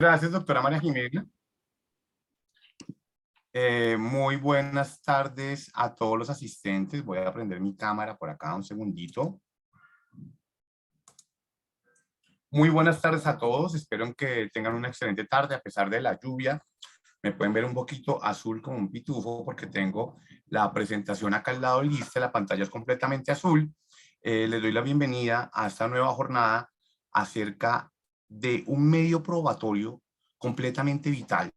Gracias, doctora María Jimena. Muy buenas tardes a todos los asistentes. Voy a prender mi cámara por acá un segundito. Muy buenas tardes a todos. Espero que tengan una excelente tarde a pesar de la lluvia. Me pueden ver un poquito azul como un pitufo porque tengo la presentación acá al lado lista. La pantalla es completamente azul. Les doy la bienvenida a esta nueva jornada acerca de un medio probatorio completamente vital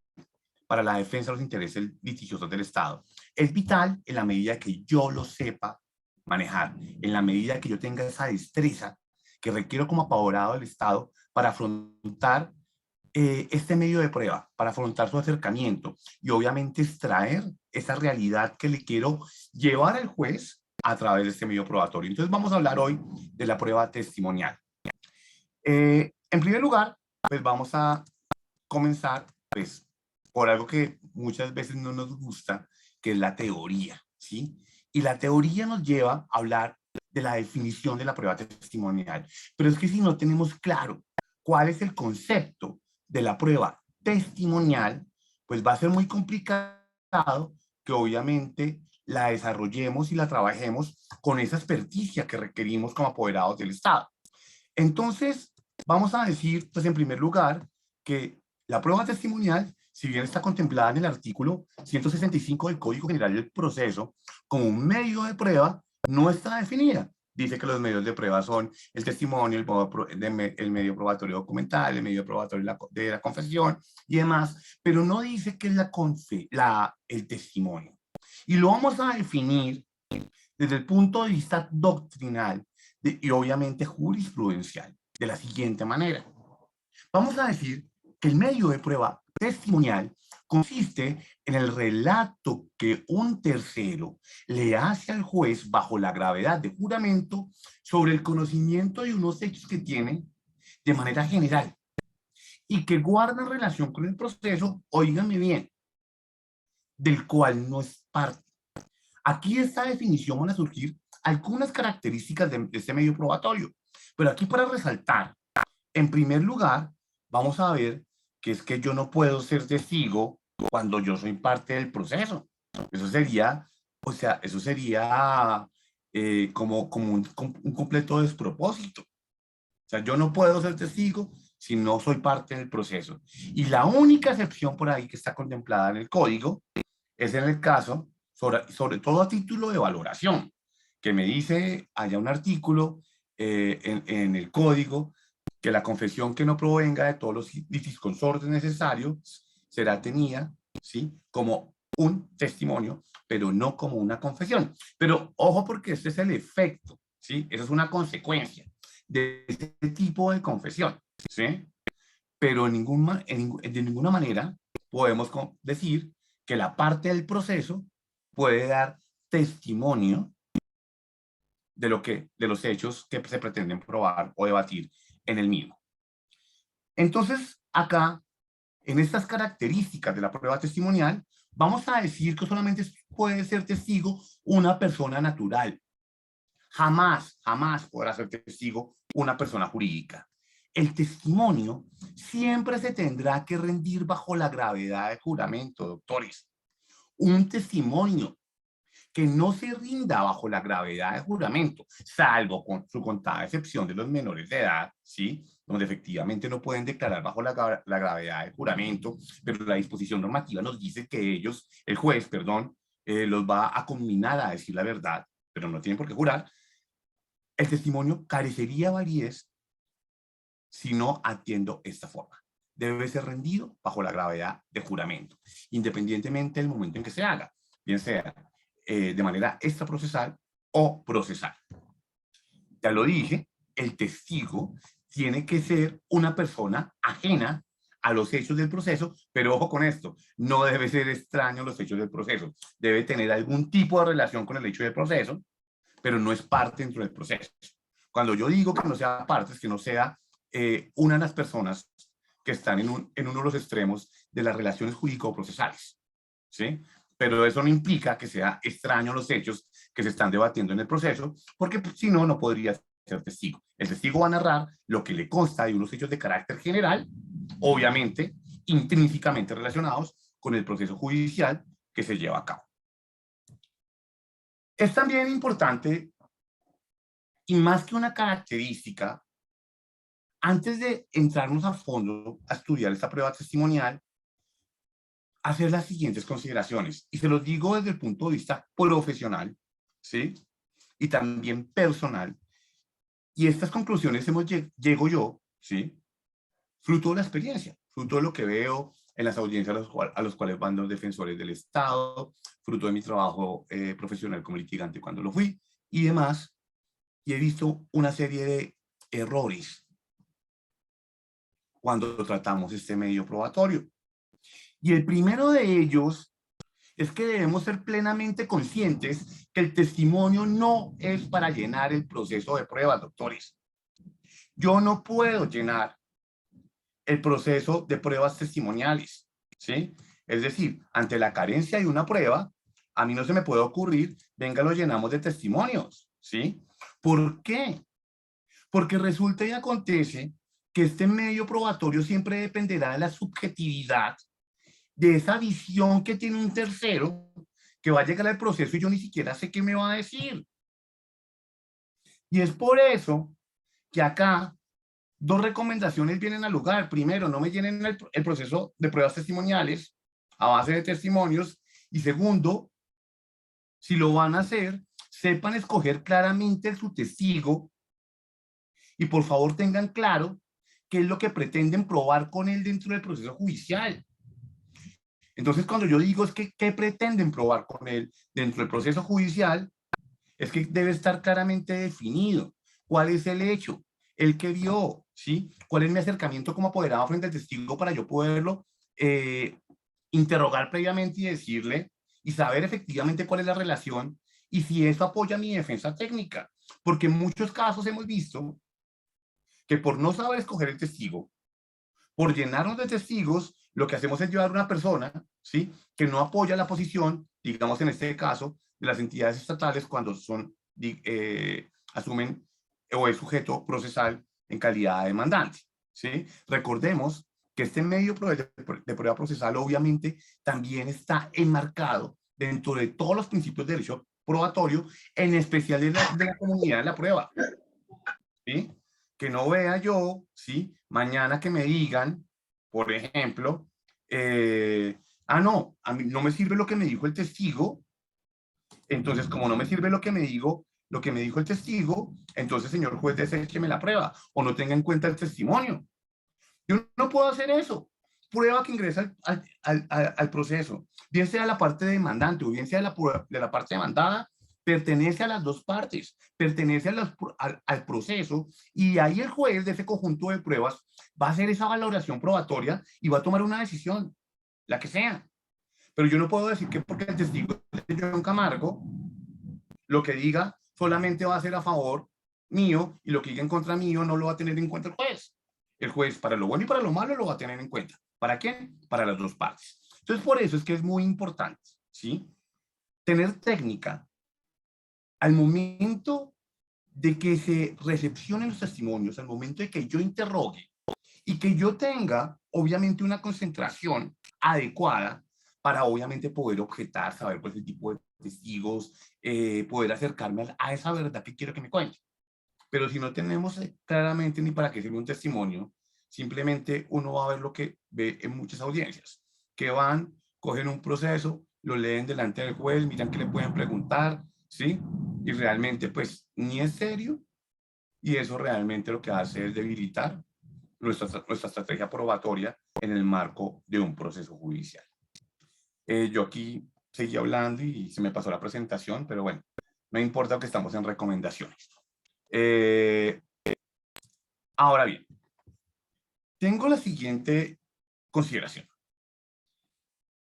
para la defensa de los intereses litigiosos del Estado. Es vital en la medida que yo lo sepa manejar, en la medida que yo tenga esa destreza que requiero como apavorado del Estado para afrontar este medio de prueba, para afrontar su acercamiento y obviamente extraer esa realidad que le quiero llevar al juez a través de este medio probatorio. Entonces vamos a hablar hoy de la prueba testimonial. En primer lugar, pues vamos a comenzar pues, por algo que muchas veces no nos gusta, que es la teoría, ¿sí? Y la teoría nos lleva a hablar de la definición de la prueba testimonial. Pero es que si no tenemos claro cuál es el concepto de la prueba testimonial, pues va a ser muy complicado que obviamente la desarrollemos y la trabajemos con esa experticia que requerimos como apoderados del Estado. Entonces, vamos a decir, pues en primer lugar, que la prueba testimonial, si bien está contemplada en el artículo 165 del Código General del Proceso como un medio de prueba, no está definida. Dice que los medios de prueba son el testimonio, el medio probatorio documental, el medio probatorio de la confesión y demás, pero no dice que es el testimonio. Y lo vamos a definir desde el punto de vista doctrinal y obviamente jurisprudencial, de la siguiente manera. Vamos a decir que el medio de prueba testimonial consiste en el relato que un tercero le hace al juez bajo la gravedad de juramento sobre el conocimiento de unos hechos que tiene de manera general y que guardan relación con el proceso, óigame bien, del cual no es parte. Aquí de esta definición van a surgir algunas características de este medio probatorio, pero aquí para resaltar, en primer lugar, vamos a ver que es que yo no puedo ser testigo cuando yo soy parte del proceso. Eso sería, o sea, eso sería como un completo despropósito. O sea, yo no puedo ser testigo si no soy parte del proceso. Y la única excepción por ahí que está contemplada en el código es en el caso, sobre todo a título de valoración, que me dice, haya un artículo en el código, que la confesión que no provenga de todos los litisconsortes necesarios será tenida, ¿sí?, como un testimonio, pero no como una confesión. Pero ojo, porque este es el efecto, ¿sí? Eso es una consecuencia de este tipo de confesión, ¿sí? Pero de ninguna manera podemos decir que la parte del proceso puede dar testimonio de los hechos que se pretenden probar o debatir en el mismo. Entonces, acá, en estas características de la prueba testimonial, vamos a decir que solamente puede ser testigo una persona natural. Jamás podrá ser testigo una persona jurídica. El testimonio siempre se tendrá que rendir bajo la gravedad del juramento, doctores. Un testimonio que no se rinda bajo la gravedad del juramento, salvo con su contada excepción de los menores de edad, ¿sí?, donde efectivamente no pueden declarar bajo la gravedad del juramento, pero la disposición normativa nos dice que ellos, el juez, perdón, los va a combinar a decir la verdad, pero no tienen por qué jurar. El testimonio carecería de validez si no atiendo esta forma. Debe ser rendido bajo la gravedad de juramento, independientemente del momento en que se haga, bien sea de manera extraprocesal o procesal. Ya lo dije, el testigo tiene que ser una persona ajena a los hechos del proceso, pero ojo con esto, no debe ser extraño a los hechos del proceso, debe tener algún tipo de relación con el hecho del proceso, pero no es parte dentro del proceso. Cuando yo digo que no sea parte, es que no sea una de las personas que están en uno de los extremos de las relaciones jurídico-procesales, ¿sí? Pero eso no implica que sea extraño a los hechos que se están debatiendo en el proceso, porque pues, si no, no podría ser testigo. El testigo va a narrar lo que le consta de unos hechos de carácter general, obviamente intrínsecamente relacionados con el proceso judicial que se lleva a cabo. Es también importante, y más que una característica, antes de entrarnos a fondo a estudiar esta prueba testimonial, hacer las siguientes consideraciones. Y se los digo desde el punto de vista profesional, ¿sí? Y también personal. Y estas conclusiones llego yo, ¿sí? Fruto de la experiencia, fruto de lo que veo en las audiencias a los cuales van los defensores del Estado, fruto de mi trabajo profesional como litigante cuando lo fui y demás. Y he visto una serie de errores cuando tratamos este medio probatorio. Y el primero de ellos es que debemos ser plenamente conscientes que el testimonio no es para llenar el proceso de pruebas, doctores. Yo no puedo llenar el proceso de pruebas testimoniales, ¿sí? Es decir, ante la carencia de una prueba, a mí no se me puede ocurrir, venga, lo llenamos de testimonios, ¿sí? ¿Por qué? Porque resulta y acontece que este medio probatorio siempre dependerá de la subjetividad, de esa visión que tiene un tercero que va a llegar al proceso y yo ni siquiera sé qué me va a decir. Y es por eso que acá dos recomendaciones vienen al lugar. Primero, no me llenen el proceso de pruebas testimoniales a base de testimonios. Y segundo, si lo van a hacer, sepan escoger claramente su testigo y por favor tengan claro qué es lo que pretenden probar con él dentro del proceso judicial. Entonces, cuando yo digo es que qué pretenden probar con él dentro del proceso judicial, es que debe estar claramente definido cuál es el hecho, el que vio, ¿sí? ¿Cuál es mi acercamiento como apoderado frente al testigo para yo poderlo interrogar previamente y decirle y saber efectivamente cuál es la relación y si eso apoya mi defensa técnica? Porque en muchos casos hemos visto que por no saber escoger el testigo, por llenarnos de testigos, lo que hacemos es llevar a una persona, ¿sí?, que no apoya la posición, digamos en este caso, de las entidades estatales cuando son, asumen o es sujeto procesal en calidad de demandante, ¿sí? Recordemos que este medio de prueba procesal obviamente también está enmarcado dentro de todos los principios de derecho probatorio, en especial de la comunidad de la prueba, ¿sí? Que no vea yo, ¿sí? Mañana que me digan, por ejemplo, no, a mí no me sirve lo que me dijo el testigo, entonces como no me sirve lo que me dijo el testigo, entonces señor juez desécheme la prueba o no tenga en cuenta el testimonio. Yo no puedo hacer eso. Prueba que ingresa al proceso, bien sea la parte demandante o bien sea de la parte demandada, pertenece a las dos partes, pertenece al proceso, y ahí el juez de ese conjunto de pruebas va a hacer esa valoración probatoria y va a tomar una decisión, la que sea. Pero yo no puedo decir que porque el testigo de John Camargo, lo que diga solamente va a ser a favor mío y lo que diga en contra mío no lo va a tener en cuenta el juez. El juez, para lo bueno y para lo malo, lo va a tener en cuenta. ¿Para qué? Para las dos partes. Entonces, por eso es que es muy importante, ¿sí?, tener técnica al momento de que se recepcionen los testimonios, al momento de que yo interrogue y que yo tenga, obviamente, una concentración adecuada para, obviamente, poder objetar, saber cuál es el tipo de testigos, poder acercarme a esa verdad que quiero que me cuente. Pero si no tenemos claramente ni para qué sirve un testimonio, simplemente uno va a ver lo que ve en muchas audiencias, que van, cogen un proceso, lo leen delante del juez, miran qué le pueden preguntar, ¿sí? Y realmente, pues, ni es serio, y eso realmente lo que hace es debilitar nuestra estrategia probatoria en el marco de un proceso judicial. Yo aquí seguí hablando y se me pasó la presentación, pero bueno, no importa que estamos en recomendaciones. Ahora bien, tengo la siguiente consideración,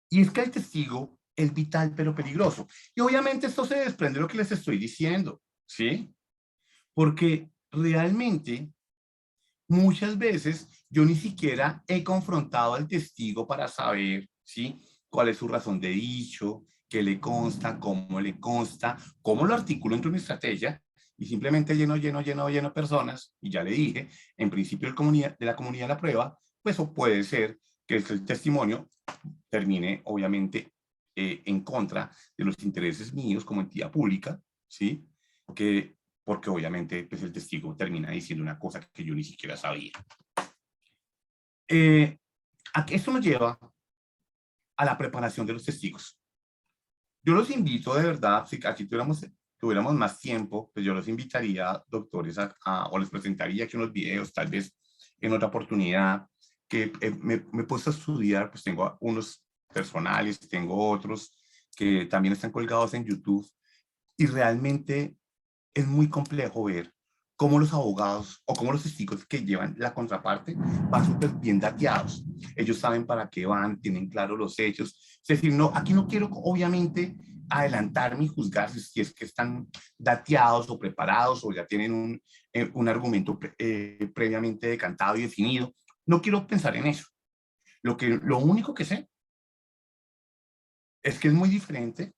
y es que el testigo es vital pero peligroso. Y obviamente esto se desprende de lo que les estoy diciendo, ¿sí? Porque realmente muchas veces yo ni siquiera he confrontado al testigo para saber, ¿sí?, cuál es su razón de dicho, qué le consta, cómo lo articulo entre una estrategia, y simplemente lleno personas, y ya le dije, en principio de la comunidad de la prueba, pues o puede ser que el testimonio termine, obviamente, en contra de los intereses míos como entidad pública, ¿sí? Que, porque obviamente pues, el testigo termina diciendo una cosa que yo ni siquiera sabía. Esto nos lleva a la preparación de los testigos. Yo los invito de verdad, si aquí tuviéramos más tiempo, pues yo los invitaría, doctores, o les presentaría aquí unos videos, tal vez en otra oportunidad, que me he puesto a estudiar, pues tengo unos personales, tengo otros que también están colgados en YouTube, y realmente es muy complejo ver cómo los abogados o cómo los testigos que llevan la contraparte van súper bien dateados. Ellos saben para qué van, tienen claros los hechos. Es decir, no, aquí no quiero obviamente adelantarme y juzgar si es que están dateados o preparados o ya tienen un argumento previamente decantado y definido. No quiero pensar en eso. Lo único que sé es que es muy diferente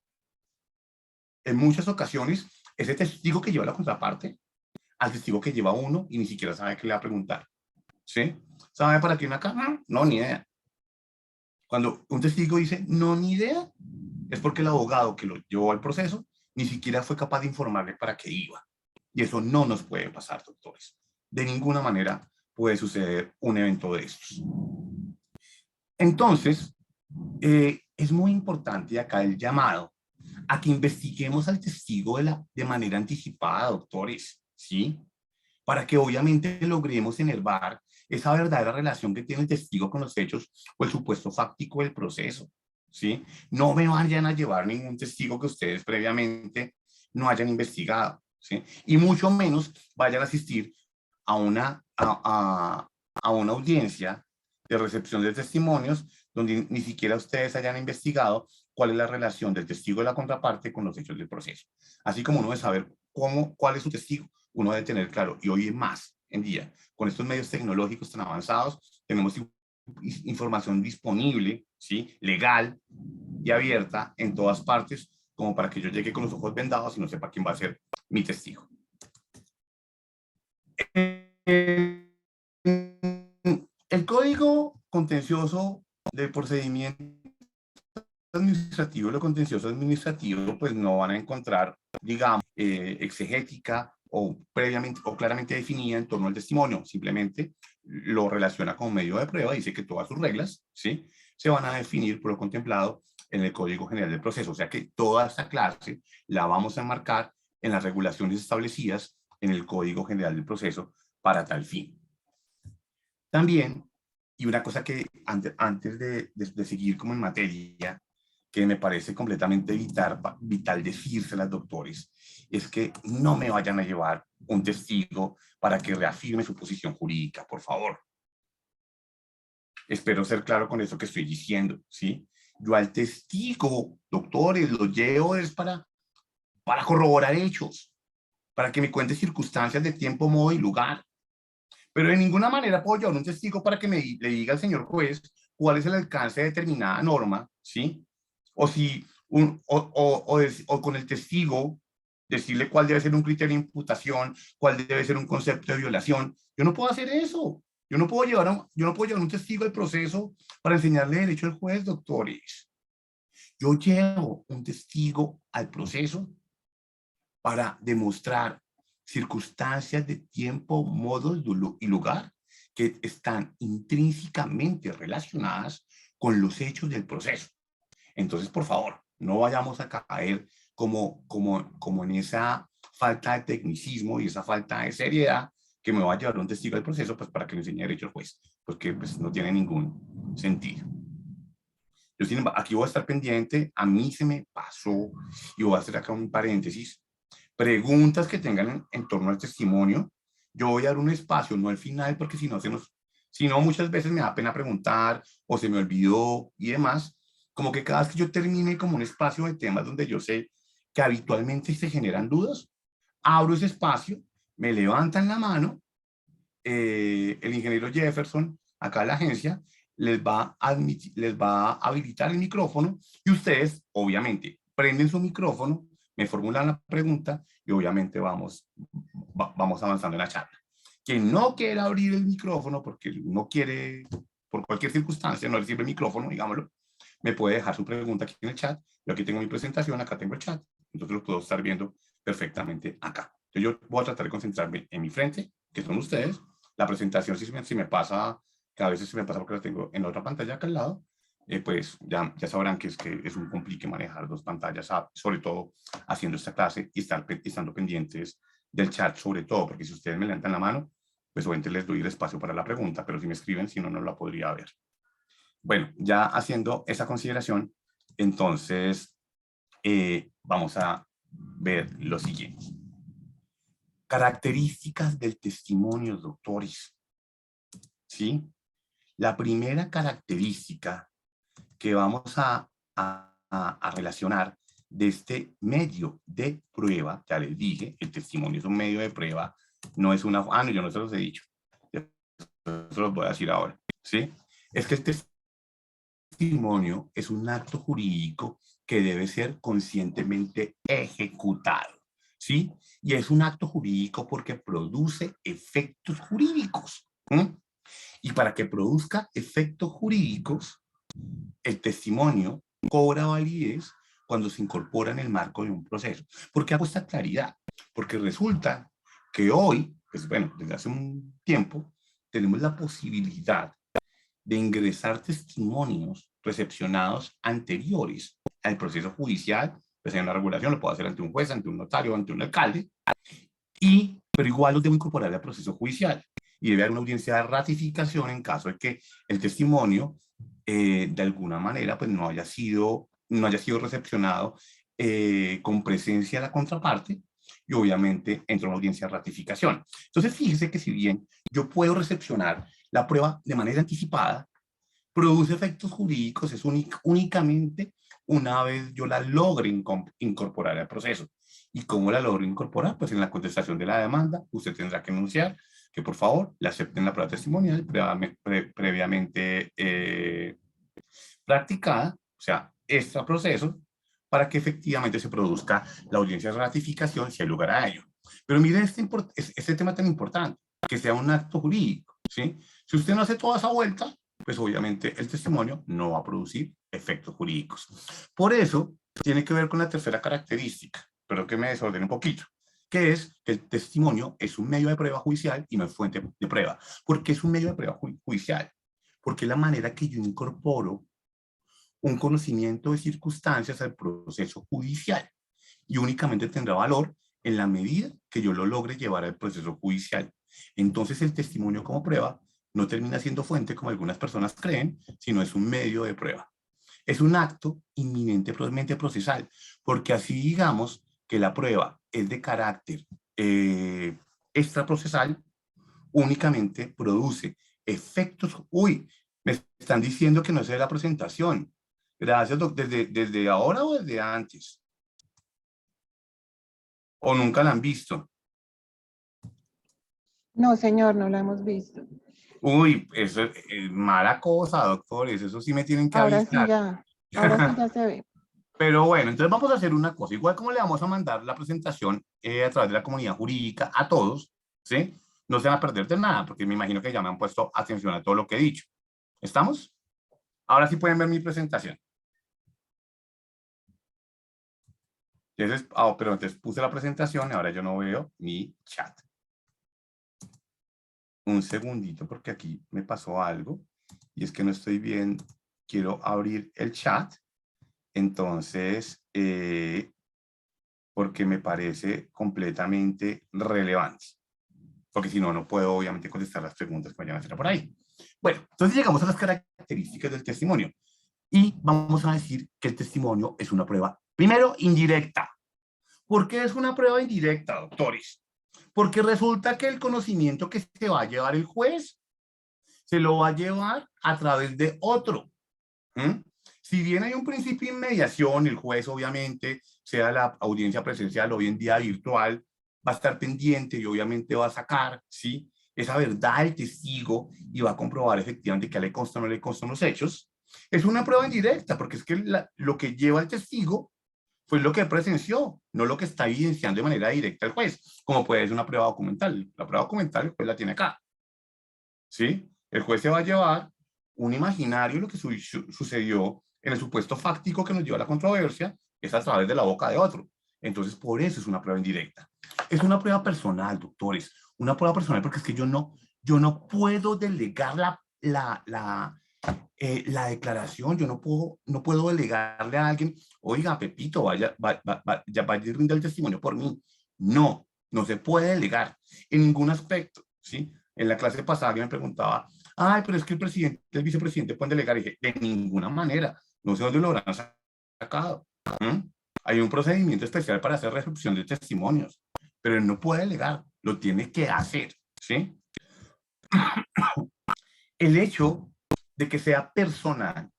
en muchas ocasiones ese testigo que lleva la contraparte al testigo que lleva uno y ni siquiera sabe qué le va a preguntar. ¿Sí? ¿Sabe para qué una cámara? No, ni idea. Cuando un testigo dice no, ni idea, es porque el abogado que lo llevó al proceso ni siquiera fue capaz de informarle para qué iba. Y eso no nos puede pasar, doctores. De ninguna manera puede suceder un evento de estos. Entonces, es muy importante acá el llamado a que investiguemos al testigo de manera anticipada, doctores, ¿sí? Para que obviamente logremos enervar esa verdadera relación que tiene el testigo con los hechos o el supuesto fáctico del proceso, ¿sí? No me vayan a llevar ningún testigo que ustedes previamente no hayan investigado, ¿sí? Y mucho menos vayan a asistir a a una audiencia de recepción de testimonios donde ni siquiera ustedes hayan investigado cuál es la relación del testigo de la contraparte con los hechos del proceso. Así como uno debe saber cuál es su testigo, uno debe tener claro, y hoy más en día, con estos medios tecnológicos tan avanzados, tenemos información disponible, ¿sí? Legal y abierta en todas partes, como para que yo llegue con los ojos vendados y no sepa quién va a ser mi testigo. El código contencioso del procedimiento administrativo, lo contencioso administrativo, pues no van a encontrar, digamos, exegética o previamente o claramente definida en torno al testimonio. Simplemente lo relaciona con medio de prueba, dice que todas sus reglas, ¿sí? Se van a definir por lo contemplado en el Código General del Proceso. O sea que toda esta clase la vamos a enmarcar en las regulaciones establecidas en el Código General del Proceso para tal fin. También, y una cosa que antes de seguir como en materia, que me parece completamente vital decírselas, doctores, es que no me vayan a llevar un testigo para que reafirme su posición jurídica, por favor. Espero ser claro con eso que estoy diciendo, ¿sí? Yo al testigo, doctores, lo llevo es para corroborar hechos, para que me cuente circunstancias de tiempo, modo y lugar. Pero de ninguna manera puedo llevar un testigo para que le diga al señor juez cuál es el alcance de determinada norma, ¿sí? O si o con el testigo decirle cuál debe ser un criterio de imputación, cuál debe ser un concepto de violación. Yo no puedo hacer eso. Yo no puedo llevar un testigo al proceso para enseñarle derecho al juez, doctores. Yo llevo un testigo al proceso para demostrar circunstancias de tiempo, modo y lugar que están intrínsecamente relacionadas con los hechos del proceso. Entonces, por favor, no vayamos a caer como en esa falta de tecnicismo y esa falta de seriedad que me va a llevar un testigo al proceso pues, para que le enseñe derecho al juez, porque pues, no tiene ningún sentido. Yo aquí voy a estar pendiente, a mí se me pasó, y voy a hacer acá un paréntesis, preguntas que tengan en torno al testimonio. Yo voy a dar un espacio, no al final, porque si no muchas veces me da pena preguntar o se me olvidó y demás. Como que cada vez que yo termine como un espacio de temas donde yo sé que habitualmente se generan dudas, abro ese espacio, me levantan la mano, el ingeniero Jefferson, acá en la agencia, les va a habilitar el micrófono y ustedes, obviamente, prenden su micrófono me formulan la pregunta y obviamente vamos avanzando en la charla. Quien no quiera abrir el micrófono porque no quiere, por cualquier circunstancia, no le sirve el micrófono, digámoslo, me puede dejar su pregunta aquí en el chat. Yo aquí tengo mi presentación, acá tengo el chat, entonces lo puedo estar viendo perfectamente acá. Entonces yo voy a tratar de concentrarme en mi frente, que son ustedes. La presentación, si me pasa, que a veces se me pasa porque la tengo en la otra pantalla acá al lado, pues ya sabrán que es un complique manejar dos pantallas, sobre todo haciendo esta clase y estando pendientes del chat, sobre todo, porque si ustedes me levantan la mano, pues obviamente les doy el espacio para la pregunta, pero si me escriben, si no, no la podría ver. Bueno, ya haciendo esa consideración, entonces vamos a ver lo siguiente. Características del testimonio, doctores. ¿Sí? La primera característica que vamos a relacionar de este medio de prueba, ya les dije, el testimonio es un medio de prueba, no es una... Ah, no, yo no se los he dicho. Se los voy a decir ahora. ¿Sí? Es que el testimonio es un acto jurídico que debe ser conscientemente ejecutado. ¿Sí? Y es un acto jurídico porque produce efectos jurídicos. Y para que produzca efectos jurídicos, el testimonio cobra validez cuando se incorpora en el marco de un proceso. ¿Por qué hago esta claridad? Porque resulta que hoy, pues bueno, desde hace un tiempo, tenemos la posibilidad de ingresar testimonios recepcionados anteriores al proceso judicial, pues hay una regulación, lo puedo hacer ante un juez, ante un notario, ante un alcalde, pero igual los debo incorporar al proceso judicial. Y debe haber una audiencia de ratificación en caso de que el testimonio, de alguna manera, pues no haya sido recepcionado con presencia de la contraparte, y obviamente entra una audiencia de ratificación. Entonces, fíjese que si bien yo puedo recepcionar la prueba de manera anticipada, produce efectos jurídicos, es únicamente una vez yo la logre incorporar al proceso. ¿Y cómo la logro incorporar? Pues en la contestación de la demanda, usted tendrá que anunciar que por favor le acepten la prueba testimonial previamente practicada, o sea, este proceso, para que efectivamente se produzca la audiencia de ratificación si hay lugar a ello. Pero miren este tema tan importante, que sea un acto jurídico, ¿sí? Si usted no hace toda esa vuelta, pues obviamente el testimonio no va a producir efectos jurídicos. Por eso, tiene que ver con la tercera característica, pero que me desordene un poquito, que es que el testimonio es un medio de prueba judicial y no es fuente de prueba. ¿Por qué es un medio de prueba judicial? Porque es la manera que yo incorporo un conocimiento de circunstancias al proceso judicial y únicamente tendrá valor en la medida que yo lo logre llevar al proceso judicial. Entonces el testimonio como prueba no termina siendo fuente como algunas personas creen, sino es un medio de prueba. Es un acto inminentemente procesal, porque así digamos que la prueba es de carácter extraprocesal, únicamente produce efectos. Uy, me están diciendo que no sé la presentación. Gracias, ¿desde ahora o desde antes? ¿O nunca la han visto? No, señor, no la hemos visto. Uy, eso es mala cosa, doctores. Eso sí me tienen que avisar. Ahora sí ya se ve. Pero bueno, entonces vamos a hacer una cosa. Igual como le vamos a mandar la presentación a través de la comunidad jurídica a todos, ¿sí? No se van a perder de nada, porque me imagino que ya me han puesto atención a todo lo que he dicho. ¿Estamos? Ahora sí pueden ver mi presentación. Entonces, pero antes puse la presentación y ahora yo no veo mi chat. Un segundito, porque aquí me pasó algo y es que no estoy bien. Quiero abrir el chat. Entonces, porque me parece completamente relevante. Porque si no, no puedo obviamente contestar las preguntas que vayan a hacer por ahí. Bueno, entonces llegamos a las características del testimonio. Y vamos a decir que el testimonio es una prueba, primero, indirecta. ¿Por qué es una prueba indirecta, doctores? Porque resulta que el conocimiento que se va a llevar el juez se lo va a llevar a través de otro. Si bien hay un principio de inmediación, el juez obviamente, sea la audiencia presencial hoy en día virtual, va a estar pendiente y obviamente va a sacar, ¿sí?, esa verdad del testigo y va a comprobar efectivamente que le constan o no le constan los hechos. Es una prueba indirecta porque es que lo que lleva el testigo fue lo que presenció, no lo que está evidenciando de manera directa el juez, como puede ser una prueba documental. La prueba documental el juez la tiene acá, ¿sí? El juez se va a llevar un imaginario de lo que sucedió en el supuesto fáctico que nos lleva a la controversia, es a través de la boca de otro. Entonces, por eso es una prueba indirecta. Es una prueba personal, doctores, una prueba personal, porque es que yo no puedo delegar la declaración, yo no puedo delegarle a alguien, oiga, Pepito, vaya y rinda el testimonio por mí. No, no se puede delegar en ningún aspecto, ¿sí? En la clase pasada alguien me preguntaba, ay, pero es que el presidente, el vicepresidente pueden delegar. Y dije, de ninguna manera, no sé dónde lo habrán sacado. ¿Mm? Hay un procedimiento especial para hacer recepción de testimonios, pero él no puede delegar, lo tiene que hacer, ¿sí? El hecho de que sea personal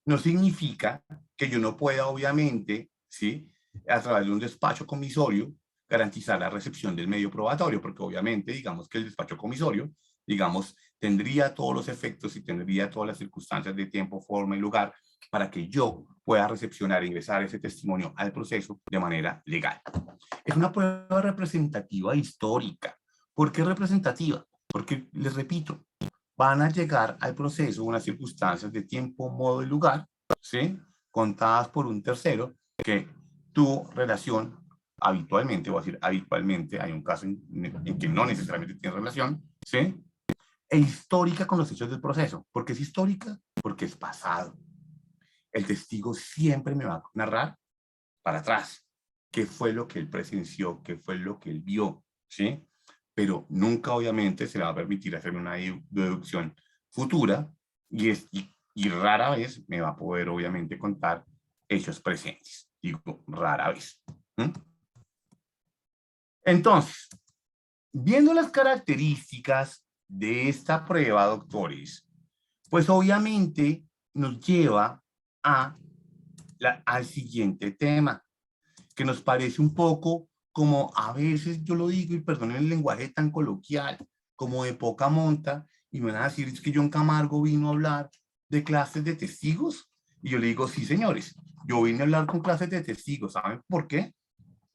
no significa que yo no pueda, obviamente, ¿sí? A través de un despacho comisorio, garantizar la recepción del medio probatorio, porque obviamente, digamos que el despacho comisorio, digamos, tendría todos los efectos y tendría todas las circunstancias de tiempo, forma y lugar para que yo pueda recepcionar e ingresar ese testimonio al proceso de manera legal. Es una prueba representativa histórica. ¿Por qué representativa? Porque, les repito, van a llegar al proceso unas circunstancias de tiempo, modo y lugar, ¿sí? Contadas por un tercero que tuvo relación habitualmente, voy a decir habitualmente, hay un caso en que no necesariamente tiene relación, ¿sí? E histórica con los hechos del proceso. ¿Por qué es histórica? Porque es pasado. El testigo siempre me va a narrar para atrás qué fue lo que él presenció, qué fue lo que él vio, ¿sí? Pero nunca obviamente se le va a permitir hacer una deducción futura y rara vez me va a poder obviamente contar hechos presentes. Digo, rara vez. ¿Mm? Entonces, viendo las características de esta prueba, doctores, pues obviamente nos lleva al siguiente tema, que nos parece un poco como a veces yo lo digo, y perdonen el lenguaje tan coloquial, como de poca monta, y me van a decir, es que John Camargo vino a hablar de clases de testigos. Y yo le digo, sí, señores, yo vine a hablar con clases de testigos. ¿Saben por qué?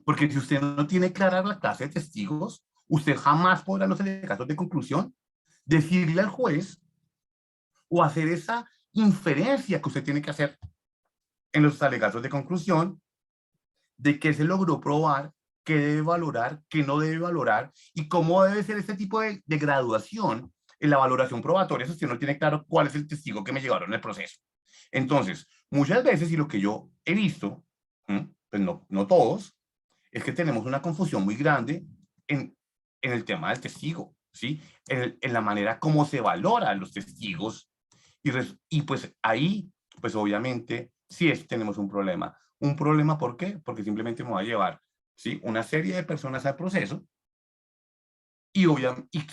Porque si usted no tiene clara la clase de testigos, usted jamás podrá en los alegatos de conclusión decirle al juez o hacer esa inferencia que usted tiene que hacer en los alegatos de conclusión de qué se logró probar, qué debe valorar, qué no debe valorar y cómo debe ser este tipo de graduación en la valoración probatoria si usted no tiene claro cuál es el testigo que me llevaron en el proceso. Entonces, muchas veces, y lo que yo he visto, pues no todos, es que tenemos una confusión muy grande en el tema del testigo, ¿sí? En la manera como se valoran los testigos y pues ahí, pues obviamente, sí tenemos un problema. ¿Un problema por qué? Porque simplemente me va a llevar, ¿sí? Una serie de personas al proceso y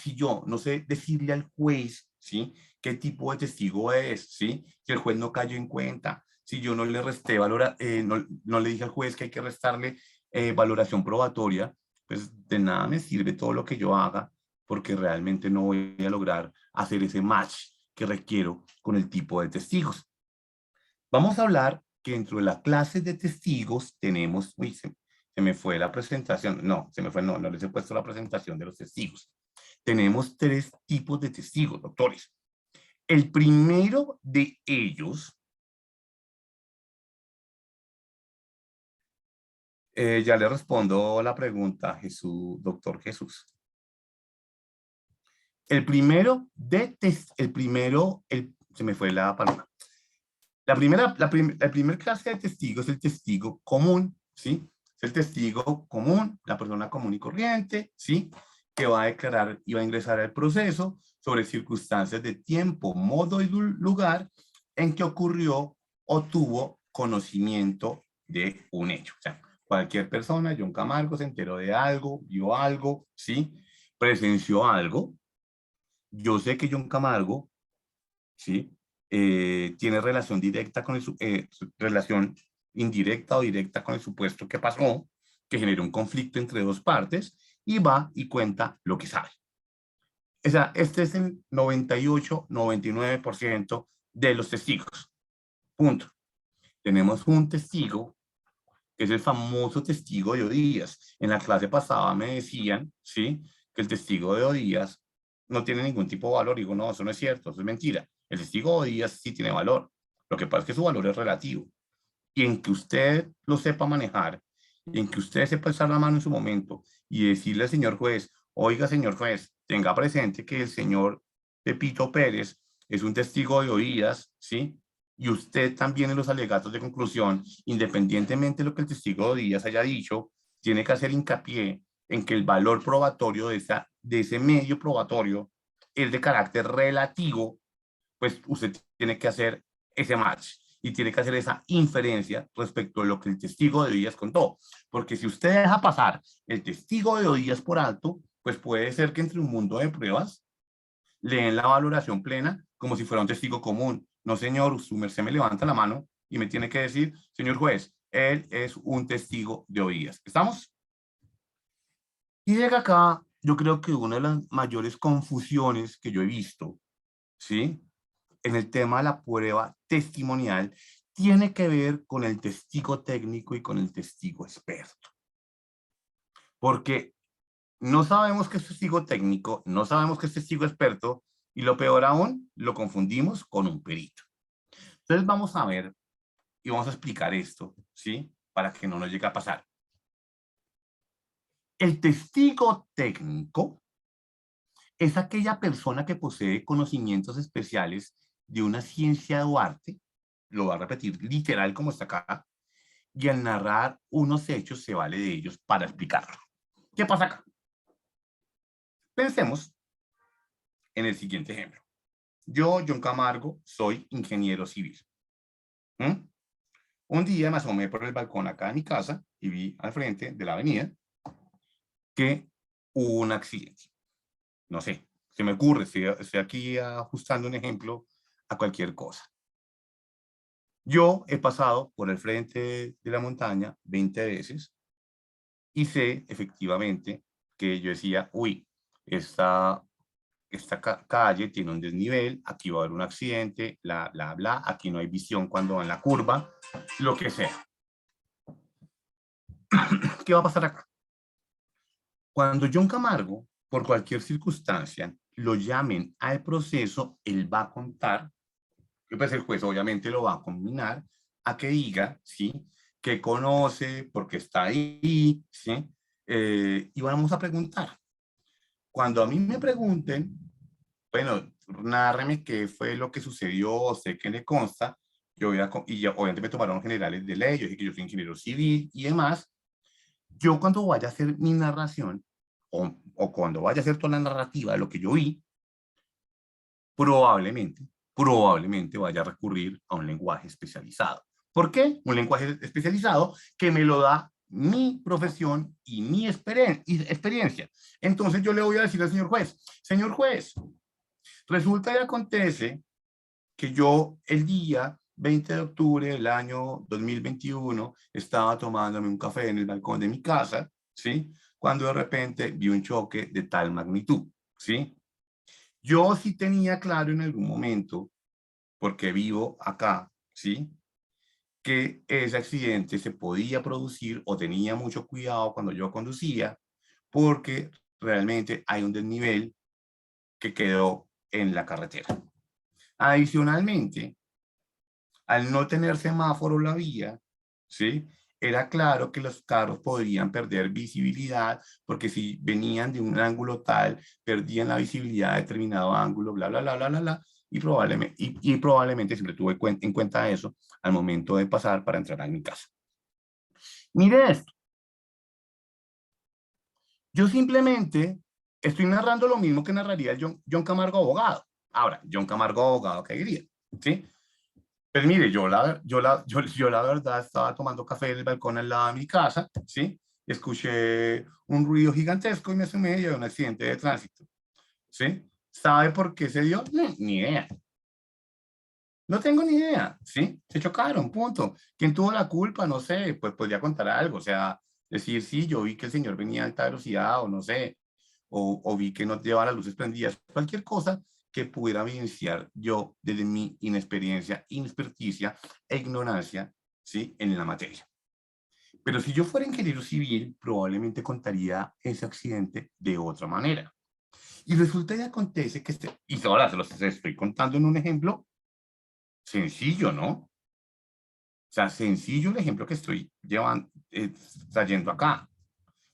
si yo no sé decirle al juez, ¿sí? ¿Qué tipo de testigo es, ¿sí? Si el juez no cayó en cuenta, si yo no le resté no le dije al juez que hay que restarle valoración probatoria, pues de nada me sirve todo lo que yo haga porque realmente no voy a lograr hacer ese match que requiero con el tipo de testigos. Vamos a hablar que dentro de la clase de testigos tenemos, uy, se me fue la presentación, no, se me fue, no les he puesto la presentación de los testigos. Tenemos tres tipos de testigos, doctores. El primero de ellos, ya le respondo la pregunta, Jesús, doctor Jesús. El primero se me fue la palabra. La primera clase de testigo es el testigo común, ¿sí? Es el testigo común, la persona común y corriente, ¿sí? Que va a declarar y va a ingresar al proceso sobre circunstancias de tiempo, modo y lugar en que ocurrió o tuvo conocimiento de un hecho. O sea, cualquier persona, John Camargo, se enteró de algo, vio algo, ¿sí? Presenció algo. Yo sé que John Camargo, ¿sí? Tiene relación directa con relación indirecta o directa con el supuesto que pasó, que generó un conflicto entre dos partes y va y cuenta lo que sabe. O sea, este es el 98-99% de los testigos. Punto. Tenemos un testigo que es el famoso testigo de Odías. En la clase pasada me decían, ¿sí?, que el testigo de Odías no tiene ningún tipo de valor. Digo, no, eso no es cierto, eso es mentira. El testigo de Odías sí tiene valor. Lo que pasa es que su valor es relativo. Y en que usted lo sepa manejar, y en que usted sepa echar la mano en su momento y decirle al señor juez, oiga, señor juez, tenga presente que el señor Pepito Pérez es un testigo de oídas, ¿sí? Y usted también en los alegatos de conclusión, independientemente de lo que el testigo de oídas haya dicho, tiene que hacer hincapié en que el valor probatorio de ese medio probatorio es de carácter relativo, pues usted tiene que hacer ese match y tiene que hacer esa inferencia respecto a lo que el testigo de Odías contó. Porque si usted deja pasar el testigo de Odías por alto, pues puede ser que entre un mundo de pruebas le den la valoración plena como si fuera un testigo común. No, señor, su merced me levanta la mano y me tiene que decir, señor juez, él es un testigo de Odías. ¿Estamos? Y llega acá, yo creo que una de las mayores confusiones que yo he visto, ¿sí?, en el tema de la prueba testimonial, tiene que ver con el testigo técnico y con el testigo experto. Porque no sabemos qué es testigo técnico, no sabemos qué es testigo experto, y lo peor aún, lo confundimos con un perito. Entonces vamos a ver y vamos a explicar esto, ¿sí?, para que no nos llegue a pasar. El testigo técnico es aquella persona que posee conocimientos especiales de una ciencia o arte, lo voy a repetir literal como está acá, y al narrar unos hechos se vale de ellos para explicarlo. ¿Qué pasa acá? Pensemos en el siguiente ejemplo. Yo, John Camargo, soy ingeniero civil. ¿Mm? Un día me asomé por el balcón acá de mi casa y vi al frente de la avenida que hubo un accidente. No sé, se me ocurre, estoy aquí ajustando un ejemplo a cualquier cosa. Yo he pasado por el frente de la montaña 20 veces y sé efectivamente que yo decía, uy, esta calle tiene un desnivel, aquí va a haber un accidente, bla, bla, bla, aquí no hay visión cuando va en la curva, lo que sea. ¿Qué va a pasar acá? Cuando John Camargo, por cualquier circunstancia, lo llamen al proceso, él va a contar, que pues el juez obviamente lo va a combinar a que diga, ¿sí?, que conoce, porque está ahí, ¿sí? Y vamos a preguntar. Cuando a mí me pregunten, bueno, nárreme qué fue lo que sucedió, sé que le consta, yo voy a, y ya, obviamente me tomaron generales de ley, yo dije que yo soy ingeniero civil y demás, yo cuando vaya a hacer mi narración, o cuando vaya a hacer toda la narrativa de lo que yo vi, probablemente vaya a recurrir a un lenguaje especializado. ¿Por qué? Un lenguaje especializado que me lo da mi profesión y mi experiencia. Entonces yo le voy a decir al señor juez, resulta y acontece que yo el día 20 de octubre del año 2021 estaba tomándome un café en el balcón de mi casa, ¿sí?, cuando de repente vi un choque de tal magnitud, ¿sí? Yo sí tenía claro en algún momento, porque vivo acá, ¿sí?, que ese accidente se podía producir o tenía mucho cuidado cuando yo conducía, porque realmente hay un desnivel que quedó en la carretera. Adicionalmente, al no tener semáforo la vía, ¿sí?, era claro que los carros podrían perder visibilidad, porque si venían de un ángulo tal, perdían la visibilidad de determinado ángulo, bla, bla, bla, bla, bla, bla, y probablemente siempre tuve en cuenta eso al momento de pasar para entrar a mi casa. Mire esto, yo simplemente estoy narrando lo mismo que narraría el John Camargo abogado. Ahora, John Camargo abogado, ¿qué diría? ¿Sí? Pues mire, yo la verdad estaba tomando café en el balcón al lado de mi casa, ¿sí? Escuché un ruido gigantesco y me asomé y había un accidente de tránsito, ¿sí? ¿Sabe por qué se dio? Ni idea. No tengo ni idea, ¿sí? Se chocaron, punto. ¿Quién tuvo la culpa? No sé, pues podría contar algo, o sea, decir, sí, yo vi que el señor venía a alta velocidad o no sé, o vi que no llevaba las luces prendidas, cualquier cosa que pudiera evidenciar yo desde mi inexperiencia, inexperticia e ignorancia, ¿sí?, en la materia. Pero si yo fuera ingeniero civil, probablemente contaría ese accidente de otra manera. Y resulta y acontece que, y ahora se los estoy contando en un ejemplo sencillo, ¿no? O sea, sencillo el ejemplo que estoy llevando, trayendo acá.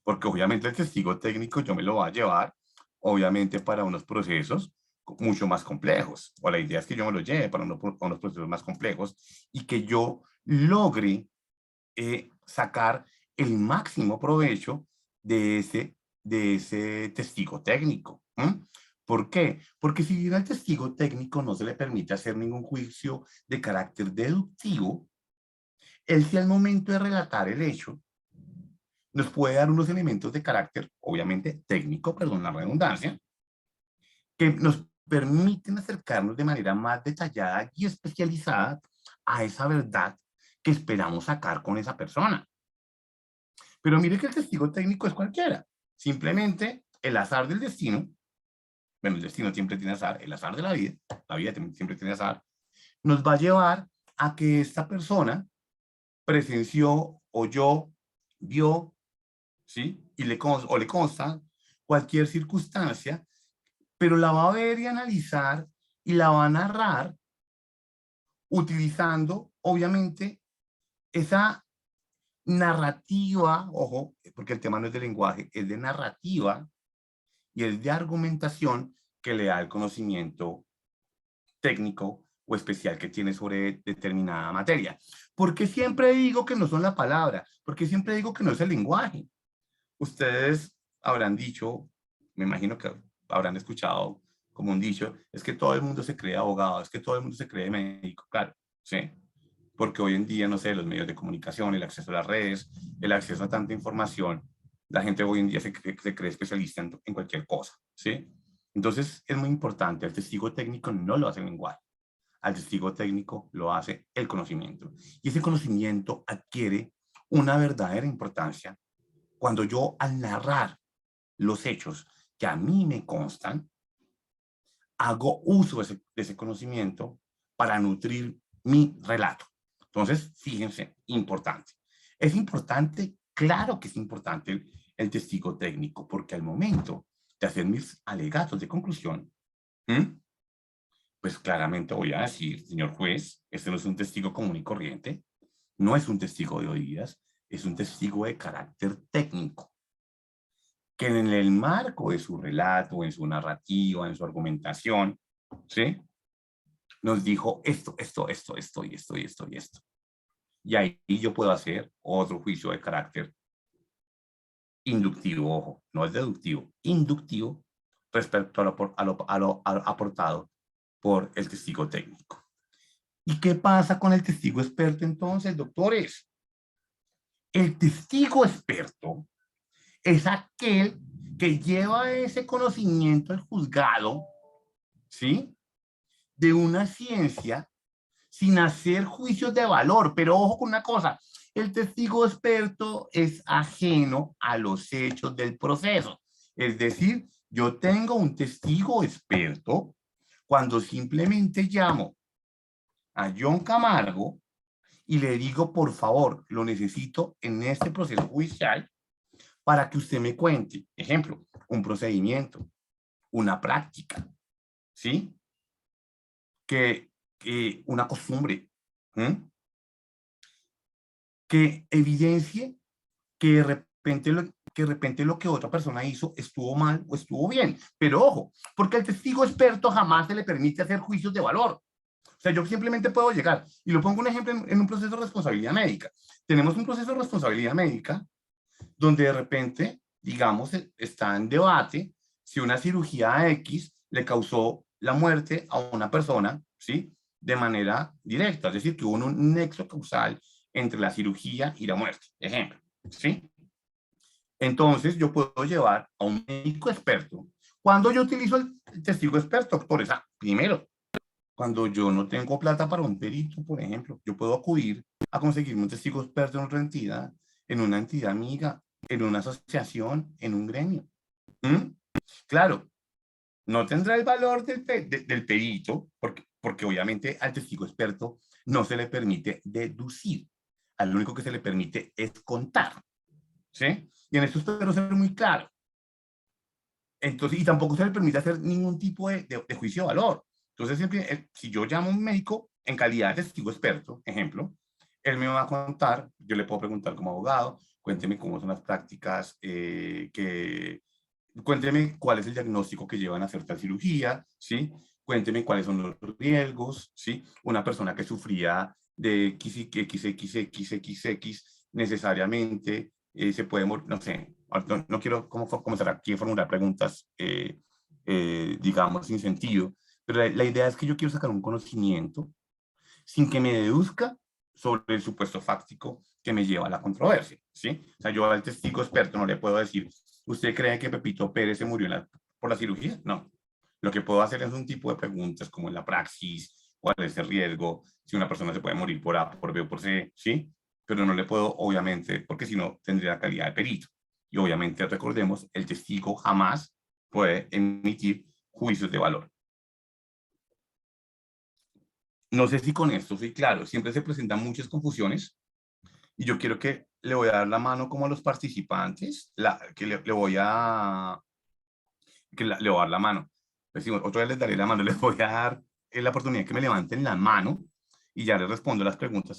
Porque obviamente el testigo técnico yo me lo voy a llevar, obviamente, para unos procesos mucho más complejos. O la idea es que yo me lo lleve para unos procesos más complejos y que yo logre sacar el máximo provecho de ese testigo técnico. ¿Por qué? Porque si bien al testigo técnico no se le permite hacer ningún juicio de carácter deductivo, él sí al momento de relatar el hecho nos puede dar unos elementos de carácter, obviamente técnico, perdón la redundancia, que nos permiten acercarnos de manera más detallada y especializada a esa verdad que esperamos sacar con esa persona. Pero mire que el testigo técnico es cualquiera. Simplemente el azar del destino, bueno, el destino siempre tiene azar, el azar de la vida siempre tiene azar, nos va a llevar a que esta persona presenció, oyó, vio, ¿sí? Y le consta cualquier circunstancia, pero la va a ver y analizar y la va a narrar utilizando, obviamente, esa narrativa, ojo, porque el tema no es de lenguaje, es de narrativa y es de argumentación que le da el conocimiento técnico o especial que tiene sobre determinada materia. ¿Por qué siempre digo que no son la palabra? Porque siempre digo que no es el lenguaje. Ustedes habrán dicho, me imagino que habrán escuchado como un dicho, es que todo el mundo se cree abogado, es que todo el mundo se cree médico, claro, sí, porque hoy en día, no sé, los medios de comunicación, el acceso a las redes, el acceso a tanta información, la gente hoy en día se cree especialista en cualquier cosa, ¿sí? Entonces, es muy importante, el testigo técnico no lo hace el lenguaje, al testigo técnico lo hace el conocimiento. Y ese conocimiento adquiere una verdadera importancia cuando yo, al narrar los hechos que a mí me constan, hago uso de ese conocimiento para nutrir mi relato. Entonces, fíjense, importante. Es importante, claro que es importante el testigo técnico, porque al momento de hacer mis alegatos de conclusión, pues claramente voy a decir, señor juez, este no es un testigo común y corriente, no es un testigo de oídas, es un testigo de carácter técnico, que en el marco de su relato, en su narrativa, en su argumentación, ¿sí? Nos dijo esto y esto y esto y esto. Y ahí yo puedo hacer otro juicio de carácter inductivo, ojo, no es deductivo, inductivo respecto a lo aportado por el testigo técnico. ¿Y qué pasa con el testigo experto entonces, doctores? El testigo experto es aquel que lleva ese conocimiento al juzgado, ¿sí? De una ciencia sin hacer juicios de valor. Pero ojo con una cosa, el testigo experto es ajeno a los hechos del proceso. Es decir, yo tengo un testigo experto cuando simplemente llamo a John Camargo y le digo, por favor, lo necesito en este proceso judicial para que usted me cuente, ejemplo, un procedimiento, una práctica, ¿sí? Que una costumbre, ¿sí? Que evidencie que de repente lo que otra persona hizo estuvo mal o estuvo bien. Pero ojo, porque al testigo experto jamás se le permite hacer juicios de valor. O sea, yo simplemente puedo llegar, y lo pongo un ejemplo en un proceso de responsabilidad médica. Tenemos un proceso de responsabilidad médica donde de repente, digamos, está en debate si una cirugía X le causó la muerte a una persona, ¿sí? De manera directa, es decir, que hubo un nexo causal entre la cirugía y la muerte, ejemplo, ¿sí? Entonces yo puedo llevar a un médico experto. Cuando yo utilizo el testigo experto, por esa, primero, cuando yo no tengo plata para un perito, por ejemplo, yo puedo acudir a conseguir un testigo experto en una entidad amiga, en una asociación, en un gremio. ¿Mm? Claro, no tendrá el valor del perito, porque obviamente al testigo experto no se le permite deducir. al único que se le permite es contar, ¿sí? Y en esto espero ser muy claro. Entonces, y tampoco se le permite hacer ningún tipo de juicio de valor. Entonces, siempre, si yo llamo a un médico en calidad de testigo experto, ejemplo, él me va a contar, yo le puedo preguntar como abogado, cuénteme cómo son las prácticas, cuénteme cuál es el diagnóstico que llevan a hacer tal cirugía, ¿sí? Cuénteme cuáles son los riesgos, ¿sí? Una persona que sufría de XXXXX necesariamente se puede morir, no sé, no quiero comenzar aquí a formular preguntas, digamos, sin sentido, pero la idea es que yo quiero sacar un conocimiento sin que me deduzca sobre el supuesto fáctico que me lleva a la controversia, ¿sí? O sea, yo al testigo experto no le puedo decir, ¿usted cree que Pepito Pérez se murió por la cirugía? No. Lo que puedo hacer es un tipo de preguntas como en la praxis, cuál es el riesgo, si una persona se puede morir por A, por B o por C, ¿sí? Pero no le puedo, obviamente, porque si no, tendría la calidad de perito. Y obviamente, recordemos, el testigo jamás puede emitir juicios de valor. No sé si con esto soy claro, siempre se presentan muchas confusiones y yo quiero que le voy a dar la mano como a los participantes, que le voy a, le voy a dar la mano. Decimos, otra vez les daré la mano, les voy a dar la oportunidad que me levanten la mano y ya les respondo las preguntas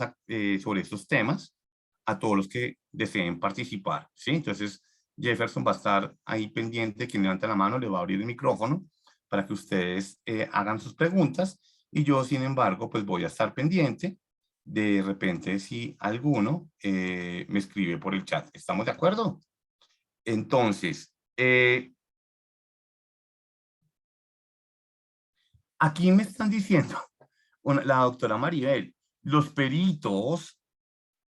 sobre estos temas a todos los que deseen participar, ¿sí? Entonces, Jefferson va a estar ahí pendiente, quien levanta la mano le va a abrir el micrófono para que ustedes hagan sus preguntas y yo, sin embargo, pues voy a estar pendiente de repente si alguno me escribe por el chat. ¿Estamos de acuerdo? Entonces, aquí me están diciendo, la doctora Maribel, los peritos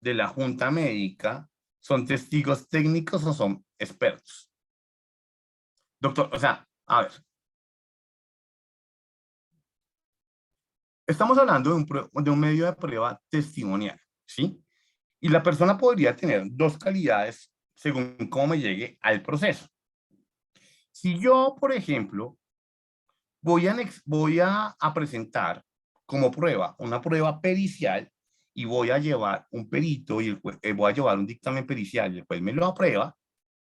de la Junta Médica son testigos técnicos o son expertos. Doctor, o sea, a ver, estamos hablando de un medio de prueba testimonial, ¿sí? Y la persona podría tener dos calidades según cómo me llegue al proceso. Si yo, por ejemplo, voy a presentar como prueba una prueba pericial y voy a llevar un perito y voy a llevar un dictamen pericial y el juez me lo aprueba,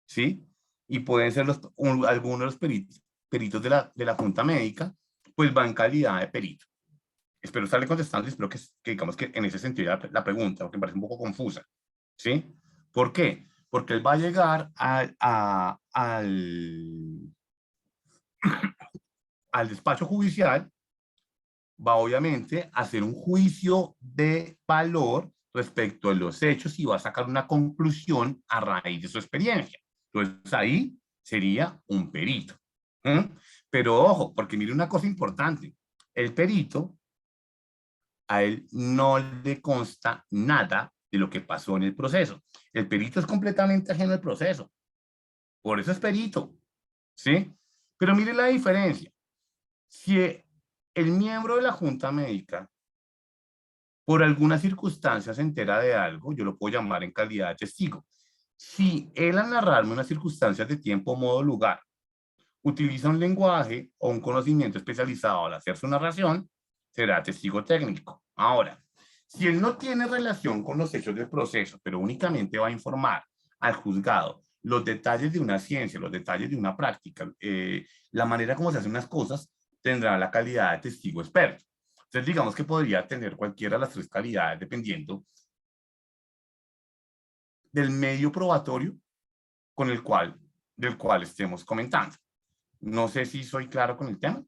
¿sí? Y pueden ser algunos de los peritos de la Junta Médica, pues va en calidad de perito. Espero estarle contestando y espero que digamos que en ese sentido la pregunta, porque me parece un poco confusa, ¿sí? ¿Por qué? Porque él va a llegar al despacho judicial, va obviamente a hacer un juicio de valor respecto a los hechos y va a sacar una conclusión a raíz de su experiencia. Entonces ahí sería un perito. ¿Mm? Pero ojo, porque mire una cosa importante, el perito, a él no le consta nada de lo que pasó en el proceso. El perito es completamente ajeno al proceso. Por eso es perito. ¿Sí? Pero mire la diferencia. Si el miembro de la Junta Médica por alguna circunstancia se entera de algo, yo lo puedo llamar en calidad de testigo. Si él al narrarme unas circunstancias de tiempo, modo, lugar, utiliza un lenguaje o un conocimiento especializado al hacer su narración, será testigo técnico. Ahora, si él no tiene relación con los hechos del proceso, pero únicamente va a informar al juzgado los detalles de una ciencia, los detalles de una práctica, la manera como se hacen unas cosas, tendrá la calidad de testigo experto. Entonces, digamos que podría tener cualquiera de las tres calidades dependiendo del medio probatorio con del cual estemos comentando. No sé si soy claro con el tema.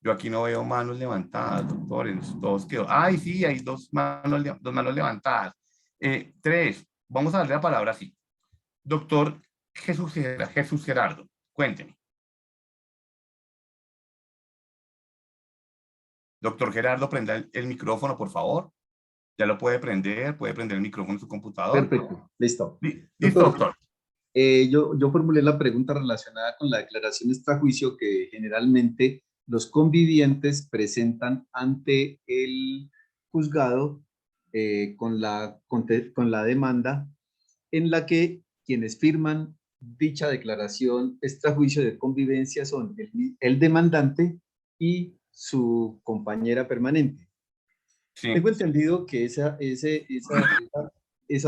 Yo aquí no veo manos levantadas, doctores, todos quedó. Ay, sí, hay dos manos levantadas. Tres, vamos a darle la palabra así. Doctor Jesús Gerardo, cuénteme. Doctor Gerardo, prenda el micrófono, por favor. Ya lo puede prender el micrófono en su computador. Perfecto, listo. Listo, Doctor, doctor. yo formulé la pregunta relacionada con la declaración extrajuicio que generalmente los convivientes presentan ante el juzgado con la demanda en la que quienes firman dicha declaración extrajuicio de convivencia son el demandante y su compañera permanente. Sí. Tengo entendido que esa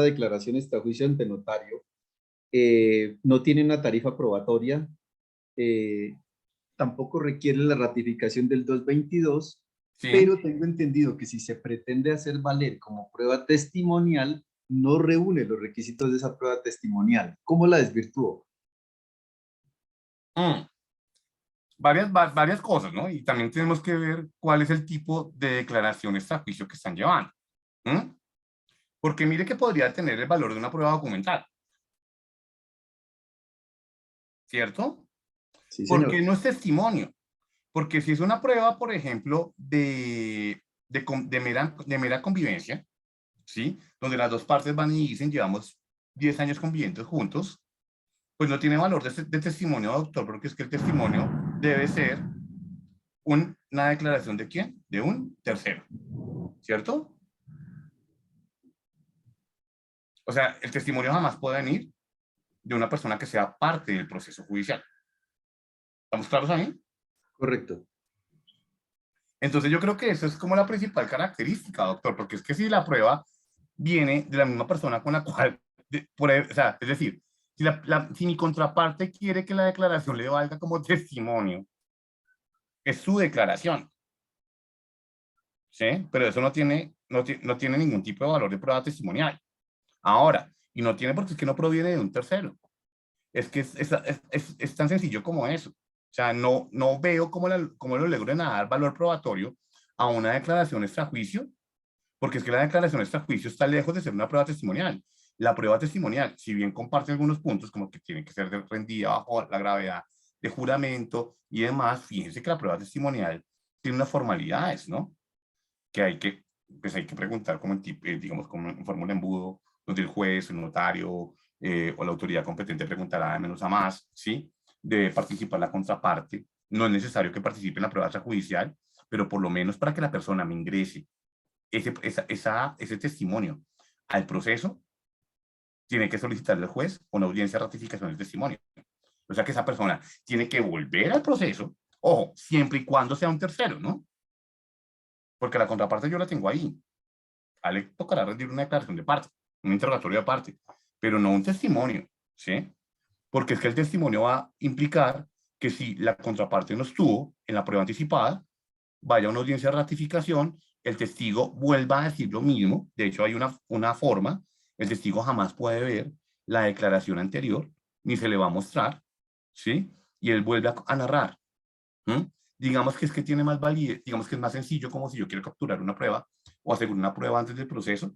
declaración extrajuicio ante notario no tiene una tarifa probatoria, eh, tampoco requiere la ratificación del 222, Sí. pero tengo entendido que si se pretende hacer valer como prueba testimonial, no reúne los requisitos de esa prueba testimonial. ¿Cómo la desvirtuó? Mm. Varias cosas, ¿no? Y también tenemos que ver cuál es el tipo de declaración extrajuicio que están llevando. ¿Mm? Porque mire que podría tener el valor de una prueba documental, ¿cierto? Sí, Porque señor. no es testimonio. Porque si es una prueba, por ejemplo, de mera convivencia, ¿sí? Donde las dos partes van y dicen, llevamos 10 años conviviendo juntos, pues no tiene valor de testimonio de autor, porque es que el testimonio debe ser una declaración de quién? De un tercero, ¿cierto? O sea, el testimonio jamás puede venir de una persona que sea parte del proceso judicial. ¿Estamos claros ahí? Correcto. Entonces yo creo que eso es como la principal característica, doctor, porque es que si la prueba viene de la misma persona con la cual, o sea, es decir, si mi contraparte quiere que la declaración le valga como testimonio, es su declaración, ¿sí? Pero eso no tiene ningún tipo de valor de prueba testimonial. Ahora, y no tiene porque es que no proviene de un tercero. Es que es tan sencillo como eso. O sea, no veo cómo lo logren dar valor probatorio a una declaración extrajuicio, porque es que la declaración extrajuicio está lejos de ser una prueba testimonial. La prueba testimonial, si bien comparte algunos puntos, como que tiene que ser rendida bajo la gravedad de juramento y demás, fíjense que la prueba testimonial tiene unas formalidades, ¿no? Que pues hay que preguntar como digamos, como en forma de embudo, donde el juez, el notario o la autoridad competente preguntará de menos a más, ¿sí? Debe participar la contraparte. No es necesario que participe en la prueba extrajudicial, pero por lo menos para que la persona me ingrese ese testimonio al proceso, tiene que solicitarle al juez una audiencia de ratificación del testimonio. O sea que esa persona tiene que volver al proceso, ojo, siempre y cuando sea un tercero, ¿no? Porque la contraparte yo la tengo ahí. A le tocará rendir una declaración de parte, un interrogatorio de parte, pero no un testimonio, ¿sí? Porque es que el testimonio va a implicar que si la contraparte no estuvo en la prueba anticipada, vaya a una audiencia de ratificación, el testigo vuelva a decir lo mismo, de hecho hay una forma, el testigo jamás puede ver la declaración anterior, ni se le va a mostrar, ¿sí? Y él vuelve a narrar. ¿Mm? Digamos que es que tiene más validez, digamos que es más sencillo como si yo quiero capturar una prueba o asegurar una prueba antes del proceso,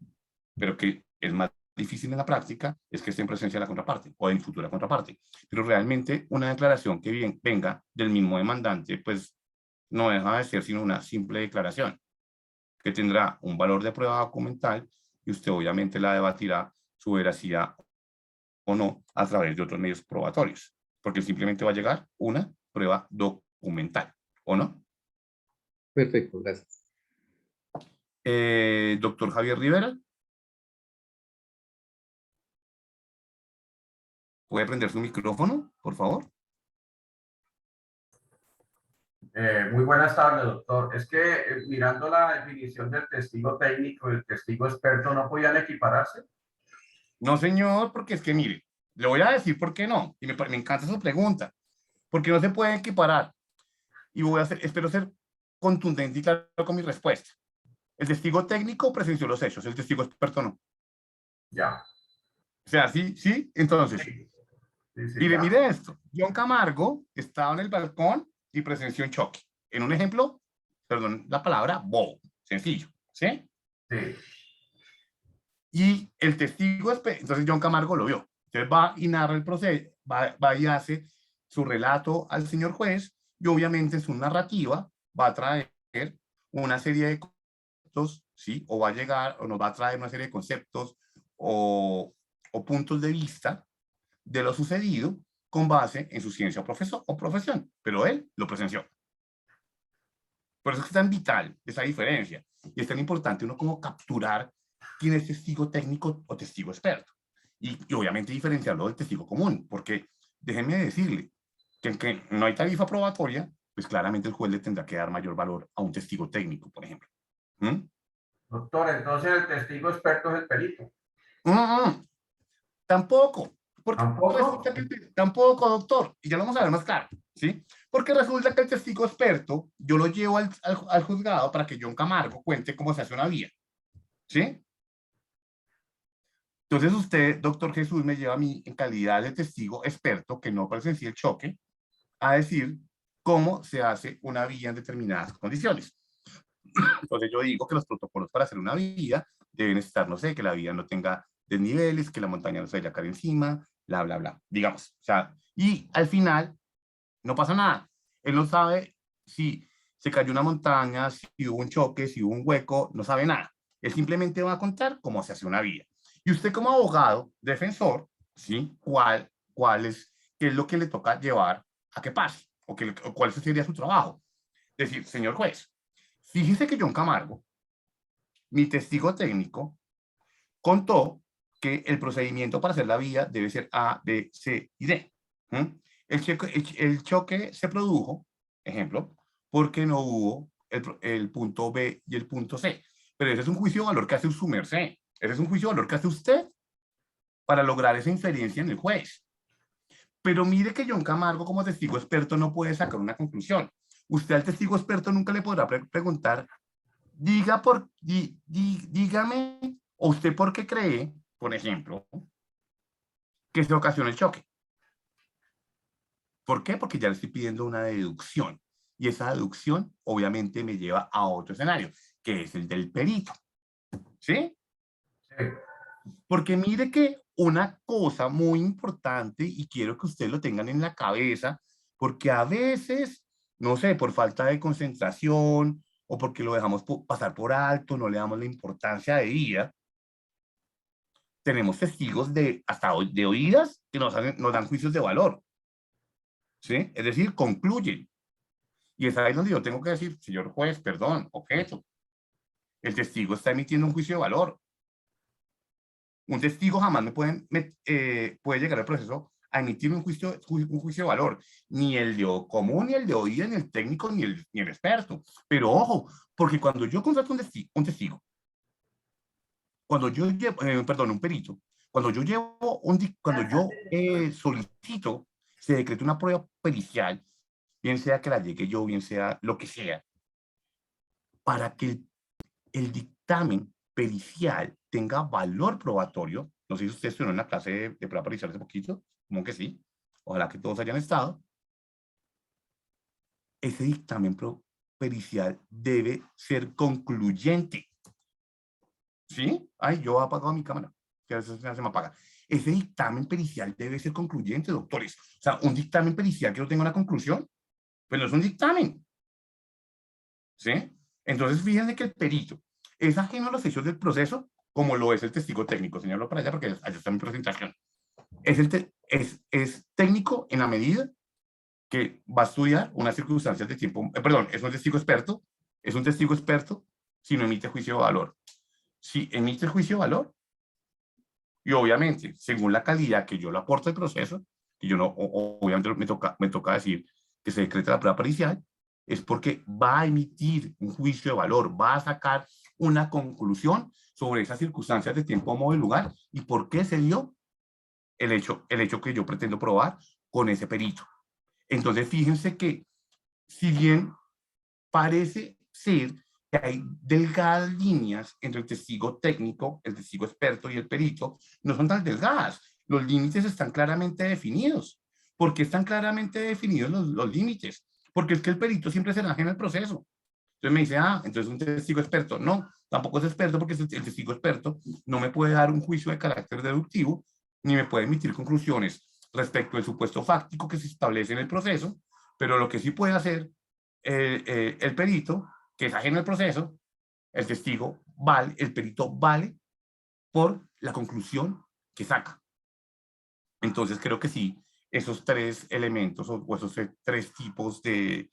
pero que es más difícil en la práctica, es que esté en presencia de la contraparte o en futura contraparte. Pero realmente una declaración que venga del mismo demandante, pues no deja de ser sino una simple declaración que tendrá un valor de prueba documental y usted obviamente la debatirá su veracidad o no a través de otros medios probatorios, porque simplemente va a llegar una prueba documental, ¿o no? Perfecto, gracias. Doctor Javier Rivera, ¿puede prender su micrófono, por favor? Muy buenas tardes, doctor. Es que mirando la definición del testigo técnico y el testigo experto, ¿no podían equipararse? No, señor, porque es que mire, le voy a decir por qué no, y me encanta su pregunta, porque no se puede equiparar, y espero ser contundente y claro con mi respuesta. El testigo técnico presenció los hechos, el testigo experto no. Ya. O sea, sí, sí, entonces, Sí, sí, sí, mire, ya. mire esto, John Camargo estaba en el balcón y presenció un choque. En un ejemplo, perdón la palabra, bobo, sencillo, ¿sí? Sí, Y el testigo, entonces John Camargo lo vio. Entonces va y narra el proceso, va y hace su relato al señor juez y obviamente en su narrativa va a traer una serie de conceptos, ¿sí? O va a llegar, o nos va a traer una serie de conceptos o puntos de vista de lo sucedido con base en su ciencia o profesión, pero él lo presenció. Por eso es que es tan vital esa diferencia y es tan importante uno como capturar quién es testigo técnico o testigo experto y obviamente diferenciarlo del testigo común, porque déjenme decirle que no hay tarifa probatoria, pues claramente el juez le tendrá que dar mayor valor a un testigo técnico, por ejemplo. ¿Mm? Doctor, entonces el testigo experto es el perito. Tampoco. Porque ¿Tampoco? resulta que tampoco, doctor, y ya lo vamos a ver más claro, ¿sí? Porque resulta que el testigo experto, yo lo llevo al juzgado para que John Camargo cuente cómo se hace una vía, ¿sí? Entonces usted, doctor Jesús, me lleva a mí en calidad de testigo experto que no presencié el choque a decir cómo se hace una vía en determinadas condiciones. Entonces yo digo que los protocolos para hacer una vía deben estar, no sé, que la vía no tenga desniveles, que la montaña no se vaya a caer encima, bla, bla, bla, digamos. O sea, y al final no pasa nada. Él no sabe si se cayó una montaña, si hubo un choque, si hubo un hueco, no sabe nada. Él simplemente va a contar cómo se hace una vía. Y usted como abogado, defensor, ¿sí? ¿Qué es lo que le toca llevar a que pase? ¿O cuál sería su trabajo? Decir, señor juez, fíjese que John Camargo, mi testigo técnico, contó que el procedimiento para hacer la vía debe ser A, B, C y D. El choque se produjo, ejemplo, porque no hubo el punto B y el punto C. Pero ese es un juicio de valor que hace su merced. Ese es un juicio de valor que hace usted para lograr esa inferencia en el juez. Pero mire que John Camargo, como testigo experto, no puede sacar una conclusión. Usted al testigo experto nunca le podrá preguntar, dígame, o usted por qué cree, por ejemplo, que se ocasiona el choque. ¿Por qué? Porque ya le estoy pidiendo una deducción. Y esa deducción, obviamente, me lleva a otro escenario, que es el del perito. ¿Sí? Sí. Porque mire que una cosa muy importante, y quiero que ustedes lo tengan en la cabeza, porque a veces, no sé, por falta de concentración, o porque lo dejamos pasar por alto, no le damos la importancia de vida, tenemos testigos hasta de oídas que nos dan juicios de valor. ¿Sí? Es decir, concluyen. Y es ahí donde yo tengo que decir, señor juez, perdón, objeto. El testigo está emitiendo un juicio de valor. Un testigo jamás puede llegar al proceso a emitir un juicio de valor. Ni el de común, ni el de oída, ni el técnico, ni el experto. Pero ojo, porque cuando yo contrato un testigo, cuando yo llevo, perdón, un perito, cuando yo solicito, se decreta una prueba pericial, bien sea que la llegue yo, bien sea lo que sea, para que el dictamen pericial tenga valor probatorio. No sé si ustedes estuvieron en una clase de prueba pericial hace poquito, como que sí, ojalá que todos hayan estado. Ese dictamen pericial debe ser concluyente. ¿Sí? Ay, yo he apagado mi cámara, que a veces se me apaga. Ese dictamen pericial debe ser concluyente, doctores. O sea, un dictamen pericial que no tenga una conclusión, pues no es un dictamen. ¿Sí? Entonces, fíjense que el perito es ajeno a los hechos del proceso, como lo es el testigo técnico. Señalo para allá porque allá está mi presentación. Es técnico en la medida que va a estudiar unas circunstancias de tiempo, perdón, es un testigo experto si no emite juicio de valor. Si emite juicio de valor, y obviamente, según la calidad que yo le aporto al proceso, y yo no, obviamente me toca decir que se decreta la prueba pericial, es porque va a emitir un juicio de valor, va a sacar una conclusión sobre esas circunstancias de tiempo, modo y lugar, y por qué se dio el hecho que yo pretendo probar con ese perito. Entonces, fíjense que, si bien parece ser que hay delgadas líneas entre el testigo técnico, el testigo experto y el perito, no son tan delgadas. Los límites están claramente definidos. ¿Por qué están claramente definidos los límites? Porque es que el perito siempre se enajena el proceso. Entonces me dice, entonces un testigo experto. No, tampoco es experto porque el testigo experto no me puede dar un juicio de carácter deductivo, ni me puede emitir conclusiones respecto del supuesto fáctico que se establece en el proceso, pero lo que sí puede hacer el perito, que es ajeno al proceso, el testigo vale, el perito vale por la conclusión que saca. Entonces creo que sí, esos tres elementos o esos tres tipos de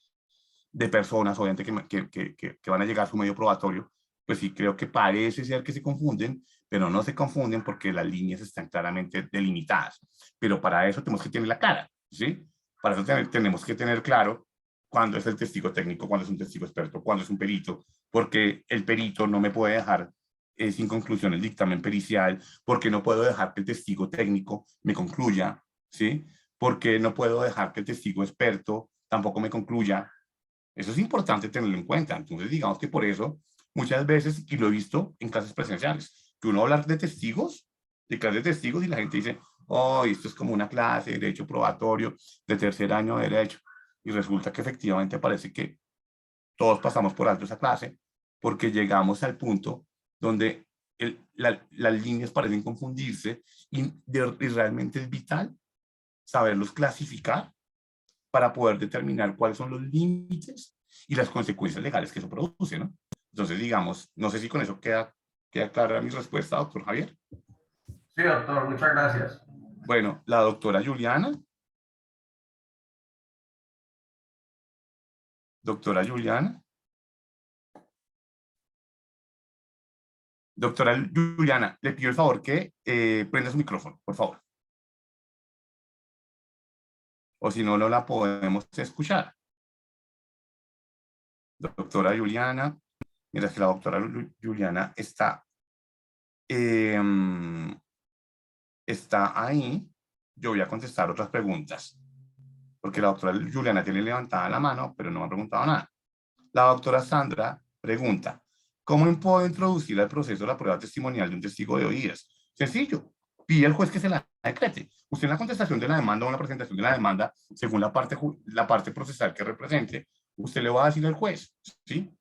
personas, obviamente, que van a llegar a su medio probatorio, pues sí creo que parece ser que se confunden, pero no se confunden porque las líneas están claramente delimitadas. Pero para eso tenemos que tener la cara, ¿sí? Para eso tenemos que tener claro cuándo es el testigo técnico, cuándo es un testigo experto, cuándo es un perito, porque el perito no me puede dejar sin conclusión el dictamen pericial, porque no puedo dejar que el testigo técnico me concluya, ¿sí? Porque no puedo dejar que el testigo experto tampoco me concluya. Eso es importante tenerlo en cuenta. Entonces, digamos que por eso, muchas veces, y lo he visto en clases presenciales, que uno habla de testigos, de clases de testigos, y la gente dice, oh, esto es como una clase de derecho probatorio de tercer año de derecho. Y resulta que efectivamente parece que todos pasamos por alto esa clase, porque llegamos al punto donde las líneas parecen confundirse y realmente es vital saberlos clasificar para poder determinar cuáles son los límites y las consecuencias legales que eso produce, ¿no? Entonces, digamos, no sé si con eso queda clara mi respuesta, doctor Javier. Sí, doctor, muchas gracias. Bueno, la doctora Juliana. Doctora Juliana. Doctora Juliana, le pido el favor que prenda su micrófono, por favor. O si no, no la podemos escuchar. Doctora Juliana, mientras que la doctora Juliana está ahí, yo voy a contestar otras preguntas, porque la doctora Juliana tiene levantada la mano, pero no me ha preguntado nada. La doctora Sandra pregunta, ¿cómo puedo introducir al proceso la prueba testimonial de un testigo de oídas? Sencillo, pide al juez que se la decrete. Usted en la contestación de la demanda o en la presentación de la demanda, según la parte procesal que represente, usted le va a decir al juez, ¿sí?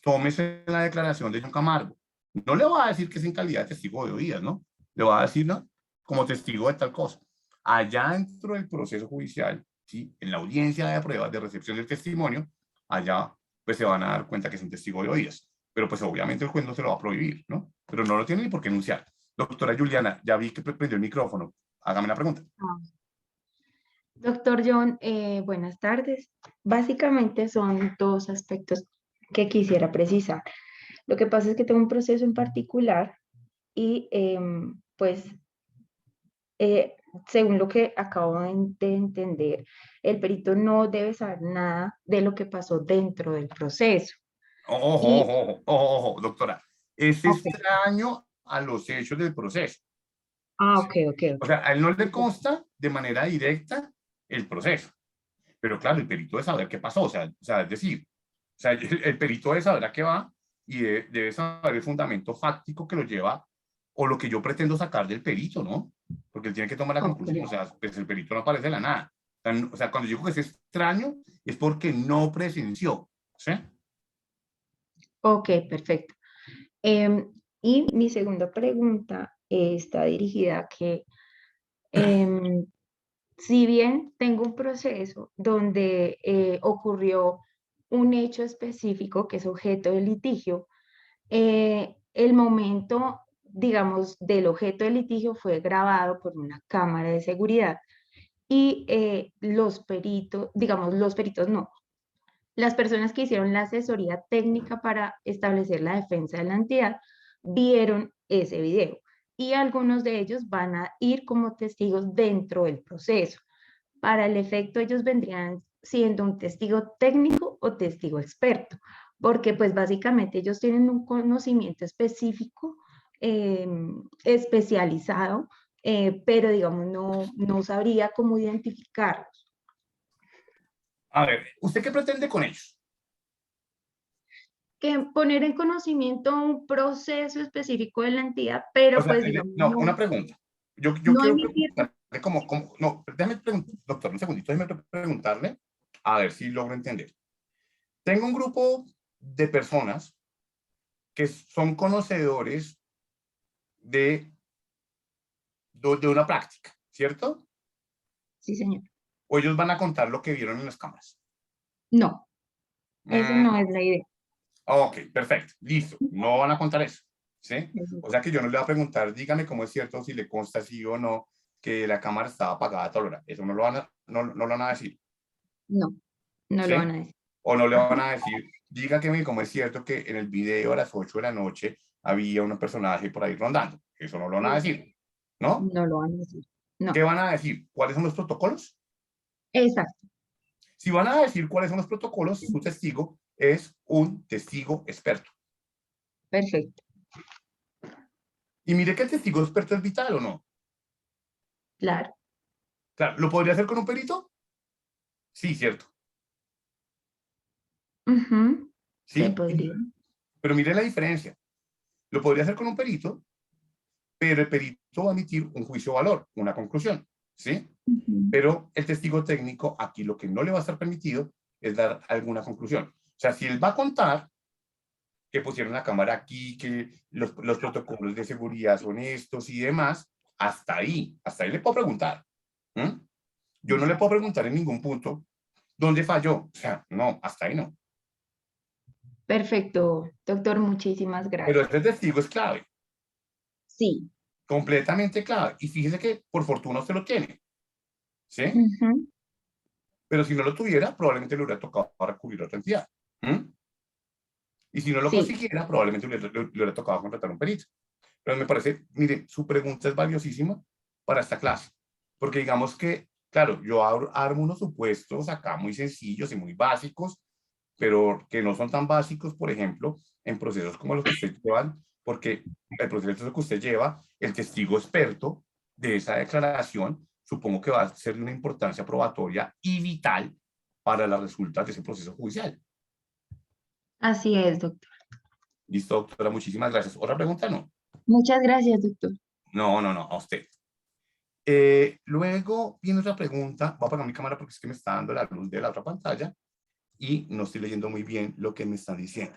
Tómese la declaración de John Camargo. No le va a decir que es en calidad de testigo de oídas, ¿no? Le va a decir, ¿no? Como testigo de tal cosa. Allá dentro del proceso judicial, ¿sí? En la audiencia de pruebas de recepción del testimonio, allá pues se van a dar cuenta que es un testigo de oídas. Pero pues obviamente el juez no se lo va a prohibir, ¿no? Pero no lo tiene ni por qué enunciar. Doctora Juliana, ya vi que prendió el micrófono. Hágame la pregunta. Doctor John, buenas tardes. Básicamente son dos aspectos que quisiera precisar. Lo que pasa es que tengo un proceso en particular y pues según lo que acabo de entender, el perito no debe saber nada de lo que pasó dentro del proceso. Ojo, doctora. Es Ok. extraño a los hechos del proceso. Ok. O sea, a él no le consta de manera directa el proceso. Pero claro, el perito debe saber qué pasó. O sea, es decir, el perito debe saber a qué va y debe saber el fundamento fáctico que lo lleva o lo que yo pretendo sacar del perito, ¿no? Porque él tiene que tomar la conclusión. O sea, pues el perito no aparece de la nada. O sea, cuando digo que es extraño, es porque no presenció, ¿sí? Ok, perfecto. Y mi segunda pregunta está dirigida a que si bien tengo un proceso donde ocurrió un hecho específico que es objeto de litigio, el momento, digamos, del objeto de litigio fue grabado por una cámara de seguridad y los peritos, digamos, los peritos no, las personas que hicieron la asesoría técnica para establecer la defensa de la entidad vieron ese video y algunos de ellos van a ir como testigos dentro del proceso. Para el efecto, ellos vendrían siendo un testigo técnico o testigo experto, porque pues básicamente ellos tienen un conocimiento específico, especializado, pero digamos no sabría cómo identificarlos. A ver, ¿usted qué pretende con ellos? Que poner en conocimiento un proceso específico de la entidad, pero O sea, pues digamos no, una pregunta. Yo no quiero emitir. preguntarle no, déjame preguntar, doctor, un segundito, déjame preguntarle, a ver si logro entender. Tengo un grupo de personas que son conocedores de una práctica, ¿cierto? Sí, señor. O ellos van a contar lo que vieron en las cámaras. No, esa no es la idea. Ok, perfecto, listo. No van a contar eso, ¿sí? O sea que yo no le voy a preguntar, dígame cómo es cierto, si le consta sí o no que la cámara estaba apagada a tal hora. Eso no no lo van a decir, No, no ¿sí? lo van a decir. O no le Ajá. van a decir, dígame cómo es cierto que en el video a las 8 de la noche había un personaje por ahí rondando. Eso no lo van a decir, ¿no? No lo van a decir. ¿Qué No, van a decir? ¿Cuáles son los protocolos? exacto. Si van a decir cuáles son los protocolos, su testigo es un testigo experto. Perfecto, Y mire que el testigo experto es vital, ¿o no? claro. Claro, ¿lo podría hacer con un perito? Sí, cierto. Ujú, se Sí, podría. pero mire la diferencia. Lo podría hacer con un perito, pero el perito va a emitir un juicio de valor, una conclusión, ¿sí? Ujú. Pero el testigo técnico, aquí lo que no le va a estar permitido es dar alguna conclusión. O sea, si él va a contar que pusieron la cámara aquí, que los protocolos de seguridad son estos y demás, hasta ahí le puedo preguntar. ¿Mm? Yo no le puedo preguntar en ningún punto dónde falló. O sea, no, hasta ahí no. Perfecto, doctor, muchísimas Pero gracias. este testigo es clave, Sí. completamente clave. Y fíjese que por fortuna usted lo tiene, ¿sí? Ujú. Pero si no lo tuviera, probablemente le hubiera tocado recurrir a otra entidad. ¿Mm? Y si no lo Sí, consiguiera, probablemente le hubiera tocado contratar un perito. Pero me parece, mire, su pregunta es valiosísima para esta clase. Porque digamos que, claro, yo armo unos supuestos acá muy sencillos y muy básicos, pero que no son tan básicos, por ejemplo, en procesos como los que usted llevan, porque el proceso que usted lleva, el testigo experto de esa declaración, supongo que va a ser de una importancia probatoria y vital para las resultas de ese proceso judicial. así es, doctor. Listo, doctora, muchísimas gracias. ¿Otra pregunta? No. Muchas gracias, doctor. No, no, no, a usted. Luego viene otra pregunta. Voy a apagar mi cámara porque es que me está dando la luz de la otra pantalla y no estoy leyendo muy bien lo que me están diciendo.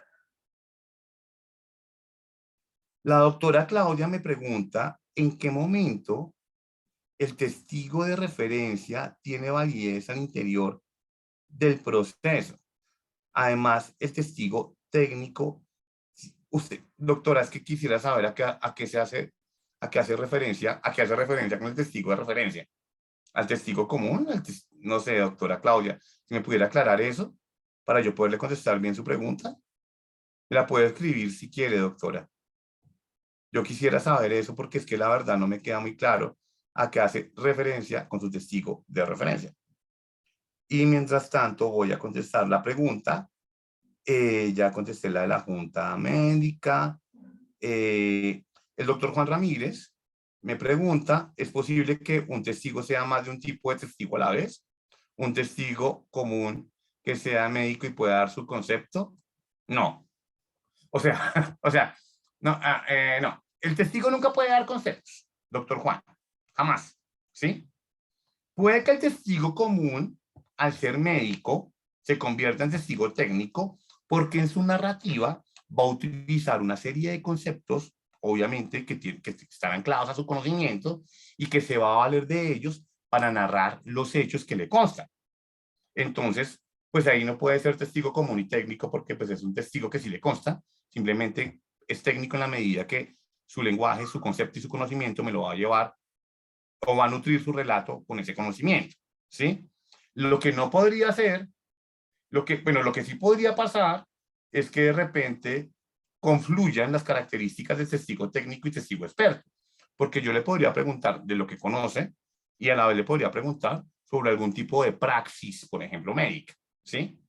La doctora Claudia me pregunta en qué momento el testigo de referencia tiene validez al interior del proceso. Además, el testigo técnico, usted, doctora, es que quisiera saber a qué se hace, a qué hace referencia con el testigo de referencia. ¿Al testigo común? No sé, doctora Claudia, si me pudiera aclarar eso para yo poderle contestar bien su pregunta. Me la puede escribir si quiere, doctora. Yo quisiera saber eso porque es que la verdad no me queda muy claro a qué hace referencia con su testigo de referencia. Y mientras tanto voy a contestar la pregunta. Ya contesté la de la Junta Médica. El doctor Juan Ramírez me pregunta, ¿es posible que un testigo sea más de un tipo de testigo a la vez? ¿Un testigo común que sea médico y pueda dar su concepto? No. O sea, o sea, no, no. El testigo nunca puede dar conceptos, doctor Juan. Jamás. ¿Sí? Puede que el testigo común, al ser médico, se convierta en testigo técnico porque en su narrativa va a utilizar una serie de conceptos, obviamente, que están anclados a su conocimiento y que se va a valer de ellos para narrar los hechos que le constan. Entonces, pues ahí no puede ser testigo común y técnico porque pues es un testigo que sí le consta, simplemente es técnico en la medida que su lenguaje, su concepto y su conocimiento me lo va a llevar o va a nutrir su relato con ese conocimiento, ¿sí? Lo que no podría ser, bueno, lo que sí podría pasar es que de repente confluyan las características de testigo técnico y testigo experto, porque yo le podría preguntar de lo que conoce y a la vez le podría preguntar sobre algún tipo de praxis, por ejemplo, médica, ¿sí?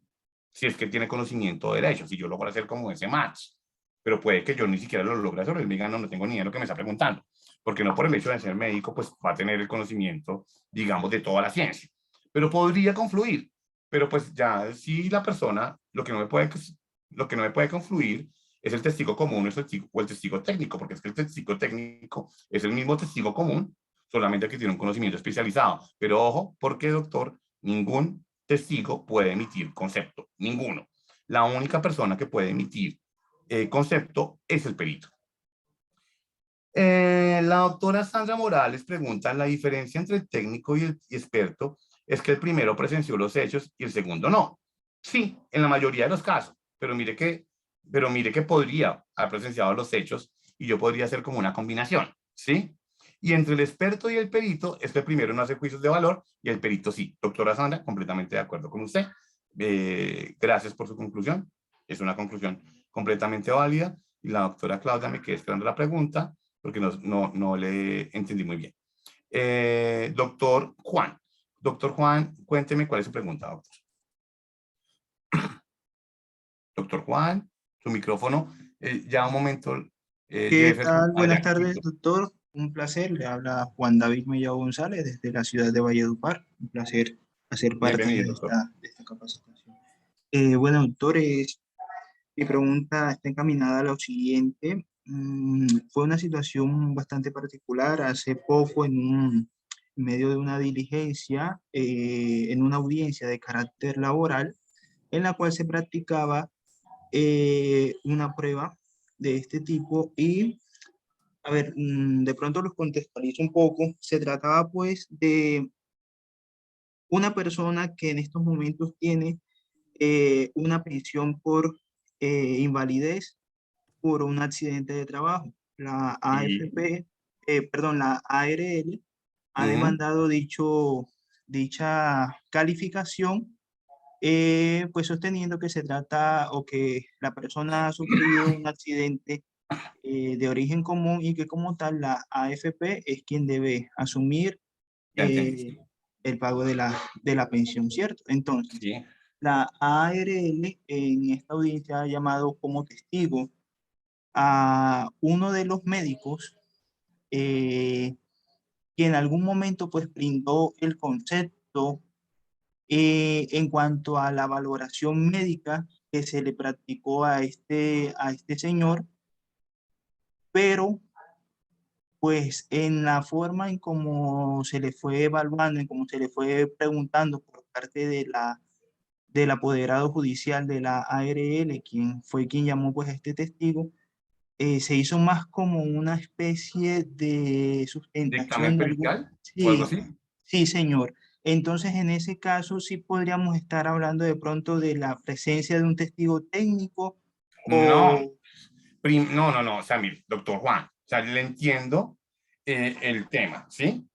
Si es que tiene conocimiento de derecho, si yo logro hacer como ese match, pero puede que yo ni siquiera lo logre hacer, él me diga, no, no tengo ni idea de lo que me está preguntando, porque no por el hecho de ser médico, pues va a tener el conocimiento, digamos, de toda la ciencia, pero podría confluir, pero pues ya si la persona, lo que no me puede confluir es el testigo común o el testigo técnico, porque es que el testigo técnico es el mismo testigo común, solamente que tiene un conocimiento especializado. Pero ojo, porque doctor, ningún testigo puede emitir concepto, ninguno. La única persona que puede emitir concepto es el perito. La doctora Sandra Morales pregunta, la diferencia entre el técnico y el experto es que el primero presenció los hechos y el segundo no. Sí, en la mayoría de los casos, pero mire que podría haber presenciado los hechos y yo podría hacer como una combinación, ¿sí? Y entre el experto y el perito es que el primero no hace juicios de valor y el perito sí. Doctora Sandra, completamente de acuerdo con usted. Gracias por su conclusión. Es una conclusión completamente válida. Y la doctora Claudia me quedé esperando la pregunta porque no le entendí muy bien. Doctor Juan, cuénteme cuál es su pregunta, doctor. Doctor Juan, su micrófono, ya un momento, ¿Qué Jefferson, tal? Buenas tardes, adelante. doctor. Un placer. Le habla Juan David Mellado González desde la ciudad de Valledupar. Un placer hacer parte Bienvenido, doctor. de esta capacitación. Bueno, doctores, mi pregunta está encaminada a lo siguiente. Fue una situación bastante particular. Hace poco, en medio de una diligencia, en una audiencia de carácter laboral, en la cual se practicaba una prueba de este tipo y, a ver, de pronto los contextualizo un poco. Se trataba pues de una persona que en estos momentos tiene una pensión por invalidez por un accidente de trabajo. La Sí. AFP, perdón, la ARL ha Ujú. demandado dicha calificación, pues sosteniendo que se trata o que la persona ha sufrido un accidente de origen común y que como tal la AFP es quien debe asumir Ya entendí. eh, el pago de la pensión, ¿cierto? Entonces, Sí. la ARL en esta audiencia ha llamado como testigo a uno de los médicos eh, que en algún momento pues brindó el concepto en cuanto a la valoración médica que se le practicó a este señor, pero pues en la forma en cómo se le fue evaluando, en cómo se le fue preguntando por parte del apoderado judicial de la ARL, quien fue quien llamó pues a este testigo, se hizo más como una especie de ¿Dictamen sustentación de algo. pericial o algo Sí, así? sí, señor. Entonces, en ese caso, sí podríamos estar hablando de pronto de la presencia de un testigo técnico No, o... no, o sea, mire, doctor Juan, o sea, le entiendo el tema, ¿sí?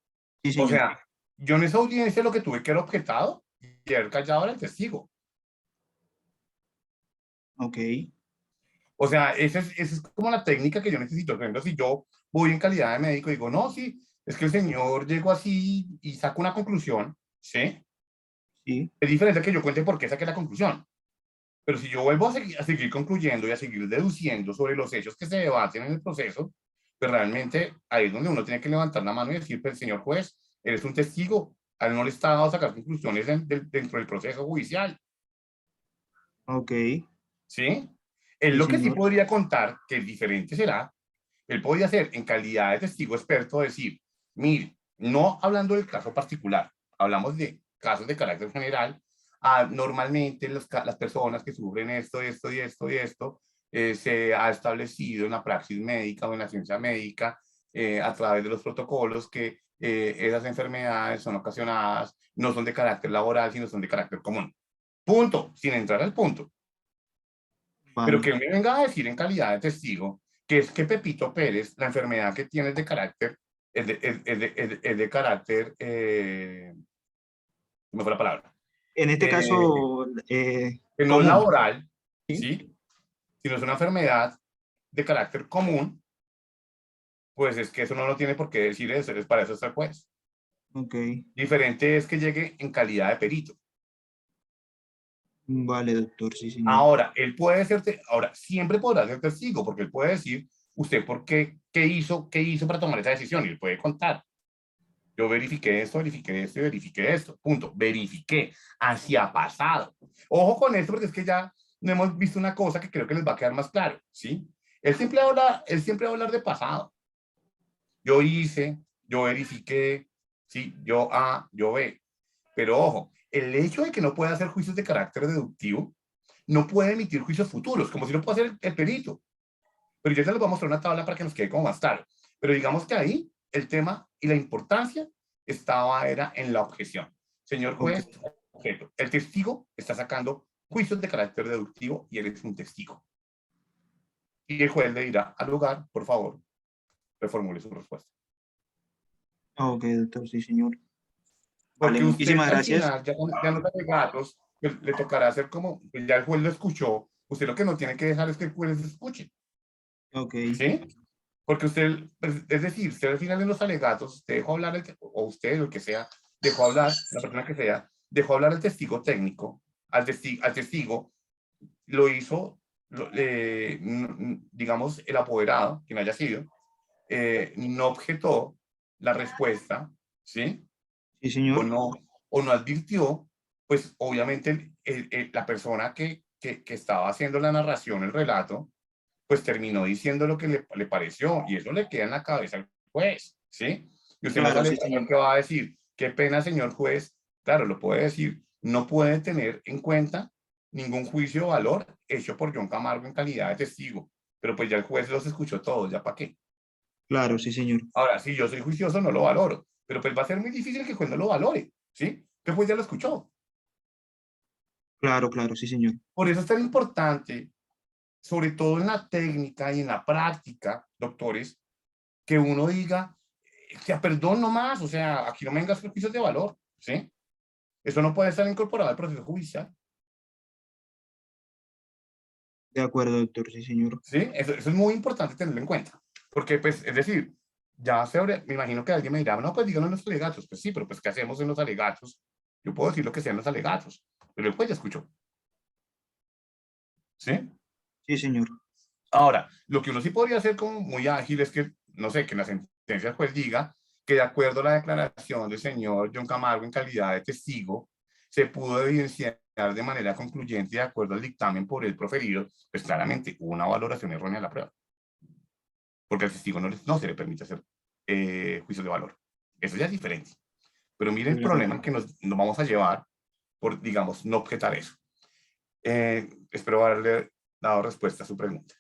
Sí, O señor. sea, yo en esa audiencia lo que tuve que era objetado y haber callado al testigo. Ok, O sea, esa es como la técnica que yo necesito. Por ejemplo, si yo voy en calidad de médico y digo, no, sí, es que el señor llegó así y saca una conclusión, ¿sí? sí. Es diferente que yo cuente por qué saqué la conclusión. Pero si yo vuelvo a seguir concluyendo y a seguir deduciendo sobre los hechos que se debaten en el proceso, pues realmente ahí es donde uno tiene que levantar la mano y decir, pues, señor juez, eres un testigo, a él no le está dado a sacar conclusiones dentro del proceso judicial, Ok, ¿sí? Él sí, lo que sí señor. podría contar, que es diferente será, él podría ser en calidad de testigo experto decir, mire, no hablando del caso particular, hablamos de casos de carácter general, normalmente las personas que sufren esto, se ha establecido en la praxis médica o en la ciencia médica a través de los protocolos que esas enfermedades son ocasionadas, no son de carácter laboral, sino son de carácter común. Punto, sin entrar al punto. Pero Vale. que me venga a decir en calidad de testigo que es que Pepito Pérez, la enfermedad que tiene es de carácter, es de carácter, ¿cómo fue la palabra? En este Eh, caso, que no es común, laboral, ¿sí? ¿sí? Sino es una enfermedad de carácter común, pues es que eso no lo tiene por qué decir eso, es para eso está el juez. Ok, Diferente es que llegue en calidad de perito. vale, doctor, sí, señor. Ahora, él puede ser, ahora, siempre podrá ser testigo, porque él puede decir, usted, ¿por qué, qué hizo para tomar esa decisión? Y él puede contar. Yo verifiqué esto y verifiqué esto. Punto. Verifiqué. Hacia pasado. Ojo con esto porque es que ya no hemos visto una cosa que creo que les va a quedar más claro. ¿Sí? Él siempre va a hablar de pasado. Yo hice, yo verifiqué, ¿sí? Yo A, yo B. Pero ojo, el hecho de que no pueda hacer juicios de carácter deductivo, no puede emitir juicios futuros, como si lo puede hacer el perito. Pero yo ya les voy a mostrar una tabla para que nos quede como más claro. Pero digamos que ahí el tema y la importancia era en la objeción. Señor Ok, juez, objeto. El testigo está sacando juicios de carácter deductivo y él es un testigo. Y el juez le dirá al lugar, por favor, reformule su respuesta. ok, doctor, sí, señor. Vale, Porque usted muchísimas al gracias. final, ya no tiene gatos, pues, le tocará hacer como, pues ya el juez lo escuchó, usted lo que no tiene que dejar es que el juez escuche, Ok, ¿sí? Porque usted, pues, es decir, usted al final en los alegatos, usted dejó hablar, o usted, o el que sea, dejó hablar, la persona que sea, dejó hablar al testigo técnico, al testigo, lo hizo, digamos, el apoderado, quien haya sido, no objetó la respuesta, ¿sí? Sí, señor. O no advirtió, pues obviamente la persona que estaba haciendo la narración, el relato, pues terminó diciendo lo que le pareció, y eso le queda en la cabeza al juez, ¿sí? Y usted más Claro, sí, adelante señor. que va a decir, qué pena, señor juez, claro, lo puede decir, no puede tener en cuenta ningún juicio de valor hecho por John Camargo en calidad de testigo, pero pues ya el juez los escuchó todos, ¿ya para qué? Claro, sí, señor. Ahora, si yo soy juicioso, no lo valoro, pero pues va a ser muy difícil que el juez no lo valore, ¿sí? Que el juez ya lo escuchó. Claro, claro, sí, señor. Por eso es tan importante, sobre todo en la técnica y en la práctica, doctores, que uno diga, o sea, perdón nomás, o sea, aquí no me vengas con juicios de valor, ¿sí? Eso no puede estar incorporado al proceso judicial, De acuerdo, doctor, sí, señor. ¿sí? Eso es muy importante tenerlo en cuenta, porque, pues, es decir, ya me imagino que alguien me dirá, no, pues díganlo en los alegatos, pues sí, pero pues, ¿qué hacemos en los alegatos? Yo puedo decir lo que sea en los alegatos, pero el juez ya escuchó, ¿sí? Sí, señor. Ahora, lo que uno sí podría hacer como muy ágil es que, no sé, que en la sentencia el juez diga que de acuerdo a la declaración del señor John Camargo en calidad de testigo, se pudo evidenciar de manera concluyente de acuerdo al dictamen por él proferido, pues claramente hubo una valoración errónea de la prueba, porque al testigo no se le permite hacer juicios de valor. Eso ya es diferente. Pero miren el Claro. problema en que nos vamos a llevar por, digamos, no objetar eso. Espero haberle dado respuesta a su pregunta.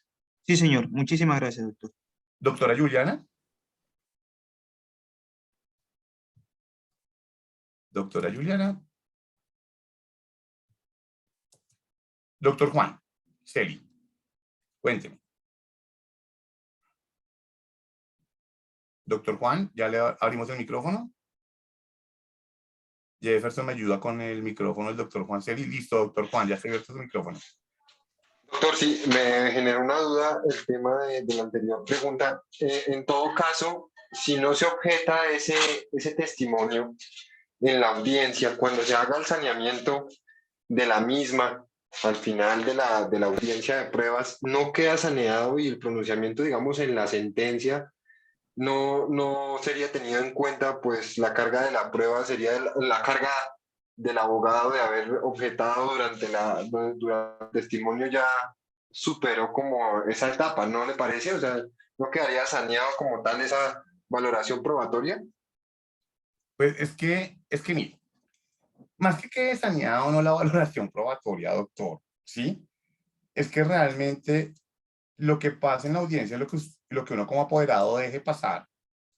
Sí, señor. Muchísimas gracias, doctor. Doctora Juliana. Doctora Juliana. Doctor Juan Celi, cuénteme. Doctor Juan, ya le abrimos el micrófono. Jefferson me ayuda con el micrófono, el doctor Juan Celi. Listo, doctor Juan, ya se abierto su micrófono. Doctor, sí, me generó una duda el tema de la anterior pregunta. En todo caso, si no se objeta ese testimonio en la audiencia, cuando se haga el saneamiento de la misma, al final de la audiencia de pruebas, no queda saneado y el pronunciamiento, digamos, en la sentencia no sería tenido en cuenta, pues la carga de la prueba sería la carga del abogado de haber objetado durante el testimonio ya superó como esa etapa, ¿no le parece? O sea, ¿no quedaría saneado como tal esa valoración probatoria? Pues es que mire, más que quede saneado o no la valoración probatoria, doctor, ¿sí? Es que realmente lo que pasa en la audiencia es lo que uno como apoderado deje pasar,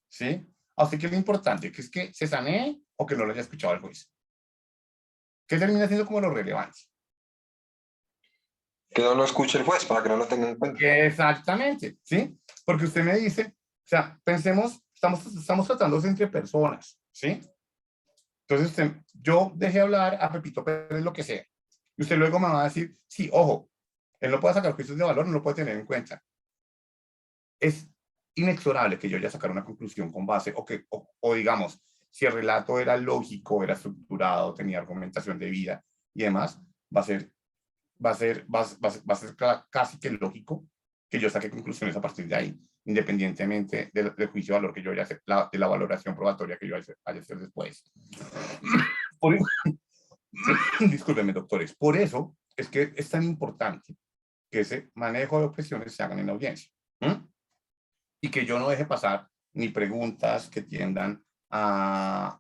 ¿sí? A usted que es lo importante, que es que se sanee o que no lo haya escuchado el juez. ¿Qué termina siendo como lo relevante? Que no lo escuche el juez para que no lo tenga en cuenta. Exactamente, ¿sí? Porque usted me dice, o sea, pensemos, estamos tratándose entre personas, ¿sí? Entonces, yo dejé hablar a Pepito Pérez lo que sea. Y usted luego me va a decir, sí, ojo, él no puede sacar juicios de valor, no lo puede tener en cuenta. Es inexorable que yo ya sacar una conclusión con base, o digamos, si el relato era lógico, era estructurado, tenía argumentación de vida y demás, va a ser casi que lógico que yo saque conclusiones a partir de ahí, independientemente del juicio de valor que yo vaya a hacer, de la valoración probatoria que yo vaya a hacer después. Por, discúlpenme, doctores, por eso es que es tan importante que ese manejo de objeciones se hagan en la audiencia. Y que yo no deje pasar ni preguntas que tiendan a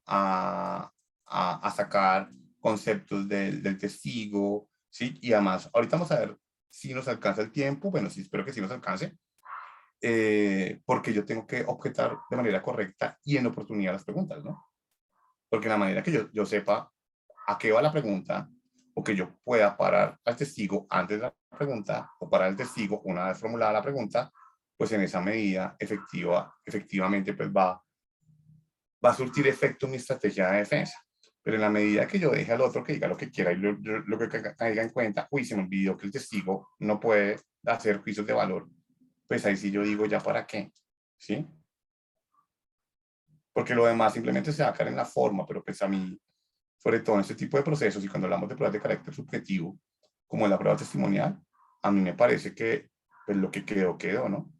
sacar conceptos del testigo, ¿sí? Y además, ahorita vamos a ver si nos alcanza el tiempo, bueno, sí, espero que sí nos alcance, porque yo tengo que objetar de manera correcta y en oportunidad las preguntas, ¿no? Porque la manera que yo sepa a qué va la pregunta, o que yo pueda parar al testigo antes de la pregunta, o parar al testigo una vez formulada la pregunta, pues en esa medida efectivamente pues va a surtir efecto mi estrategia de defensa. Pero en la medida que yo deje al otro que diga lo que quiera y lo que caiga en cuenta, uy, se me olvidó que el testigo no puede hacer juicios de valor, pues ahí sí yo digo, ¿ya para qué? ¿Sí? Porque lo demás simplemente se va a caer en la forma, pero pues a mí, sobre todo en este tipo de procesos y cuando hablamos de pruebas de carácter subjetivo, como en la prueba testimonial, a mí me parece que pues, lo que quedó, quedó, ¿no?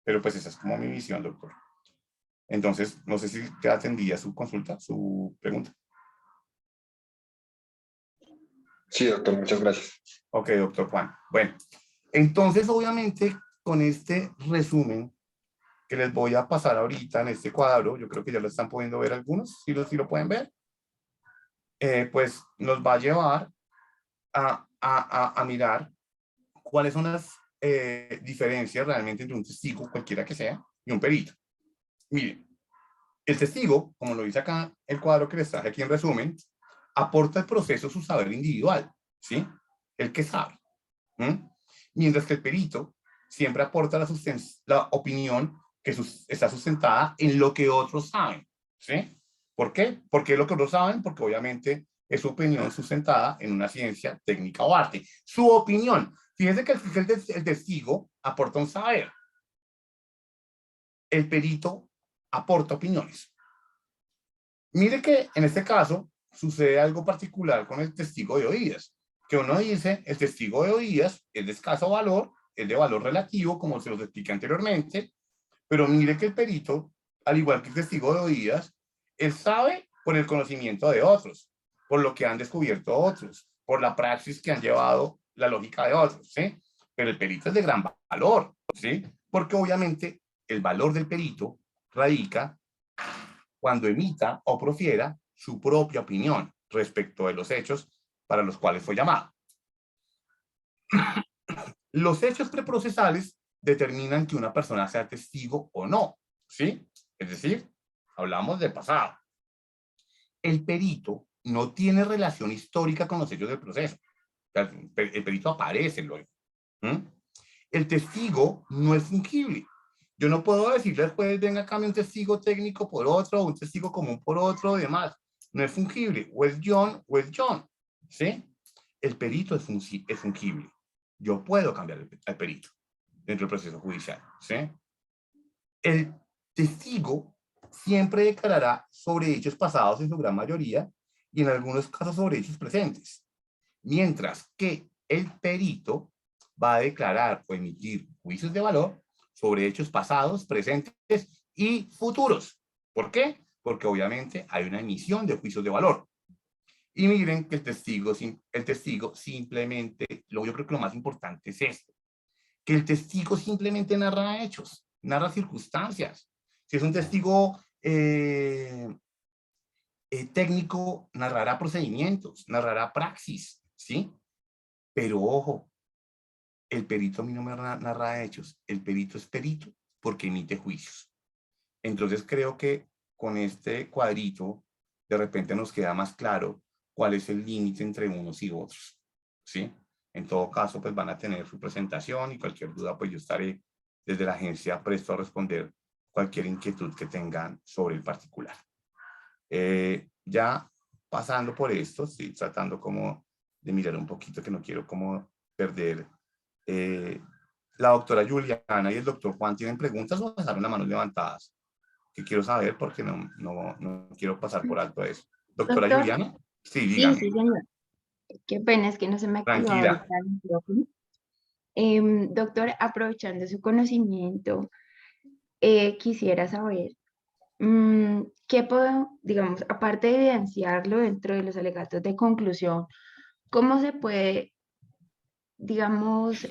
Pero pues esa es como mi visión, doctor. Entonces, no sé si te atendía su consulta, su pregunta. Sí, doctor, muchas gracias. Ok, doctor Juan. Bueno, entonces obviamente con este resumen que les voy a pasar ahorita en este cuadro, yo creo que ya lo están pudiendo ver algunos, si lo pueden ver, pues nos va a llevar a mirar cuáles son las diferencias realmente entre un testigo, cualquiera que sea, y un perito. Miren, el testigo, como lo dice acá el cuadro que les traje aquí en resumen, aporta al proceso su saber individual, ¿sí? El que sabe. Mientras que el perito siempre aporta la opinión que está sustentada en lo que otros saben, ¿sí? ¿Por qué? Porque lo que otros saben, porque obviamente es su opinión sustentada en una ciencia, técnica o arte. Su opinión. Fíjense que el testigo aporta un saber. El perito aporta opiniones. Mire que en este caso sucede algo particular con el testigo de oídas, que uno dice, el testigo de oídas es de escaso valor, es de valor relativo, como se los expliqué anteriormente, pero mire que el perito, al igual que el testigo de oídas, él sabe por el conocimiento de otros, por lo que han descubierto otros, por la praxis que han llevado la lógica de otros, ¿sí? Pero el perito es de gran valor, ¿sí? Porque obviamente el valor del perito radica cuando emita o profiera su propia opinión respecto de los hechos para los cuales fue llamado. Los hechos preprocesales determinan que una persona sea testigo o no, ¿sí? Es decir, hablamos de pasado. El perito no tiene relación histórica con los hechos del proceso. El perito aparece luego. El testigo no es fungible. Yo no puedo decirle al juez, venga, cambie un testigo técnico por otro, un testigo común por otro, y demás. No es fungible. O es John o es John. ¿Sí? El perito es fungible. Yo puedo cambiar al perito dentro del proceso judicial. ¿Sí? El testigo siempre declarará sobre hechos pasados en su gran mayoría y en algunos casos sobre hechos presentes. Mientras que el perito va a declarar o emitir juicios de valor sobre hechos pasados, presentes y futuros. ¿Por qué? Porque obviamente hay una emisión de juicios de valor. Y miren que el testigo simplemente, yo creo que lo más importante es esto, que el testigo simplemente narra hechos, narra circunstancias. Si es un testigo técnico, narrará procedimientos, narrará praxis, ¿sí? Pero ojo, el perito a mí no me narra hechos, el perito es perito porque emite juicios. Entonces creo que con este cuadrito de repente nos queda más claro cuál es el límite entre unos y otros, ¿sí? En todo caso, pues van a tener su presentación y cualquier duda, pues yo estaré desde la agencia presto a responder cualquier inquietud que tengan sobre el particular. Ya pasando por esto, estoy tratando como de mirar un poquito que no quiero como perder. La doctora Juliana y el doctor Juan tienen preguntas o dejaron las manos levantadas, que quiero saber porque no quiero pasar por alto eso. Doctora Doctor, Juliana, sí, sí, dígame. sí, señor. Qué pena, es que no se me activó ahorita Tranquila. el micrófono. Doctor, aprovechando su conocimiento, quisiera saber, ¿qué puedo, digamos, aparte de evidenciarlo dentro de los alegatos de conclusión, cómo se puede, digamos,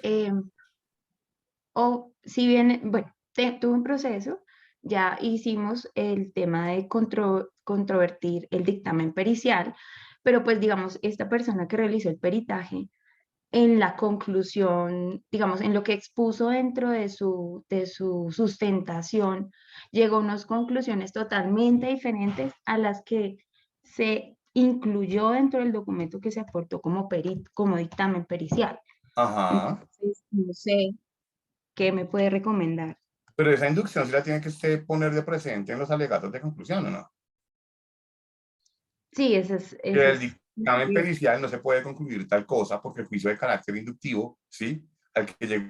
o si bien, bueno, tuve un proceso, ya hicimos el tema de controvertir el dictamen pericial, pero pues digamos, esta persona que realizó el peritaje, en la conclusión, digamos, en lo que expuso dentro de su sustentación, llegó a unas conclusiones totalmente diferentes a las que se incluyó dentro del documento que se aportó como dictamen pericial. Ajá. Entonces, no sé qué me puede recomendar. Pero esa inducción sí la tiene que usted poner de presente en los alegatos de conclusión, ¿o no? Sí, Que el dictamen pericial no se puede concluir tal cosa porque el juicio de carácter inductivo, ¿sí? Al que llegó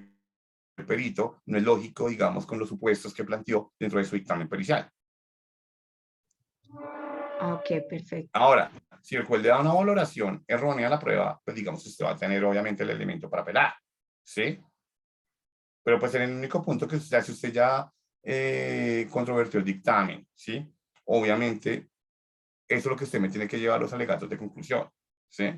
el perito no es lógico, digamos, con los supuestos que planteó dentro de su dictamen pericial. Ah, ok, perfecto. Ahora, si el juez le da una valoración errónea a la prueba, pues digamos que usted va a tener obviamente el elemento para apelar, ¿sí? Pero pues en el único punto que usted, si usted ya controvertió el dictamen, ¿sí? Obviamente, eso es lo que usted me tiene que llevar a los alegatos de conclusión, ¿sí?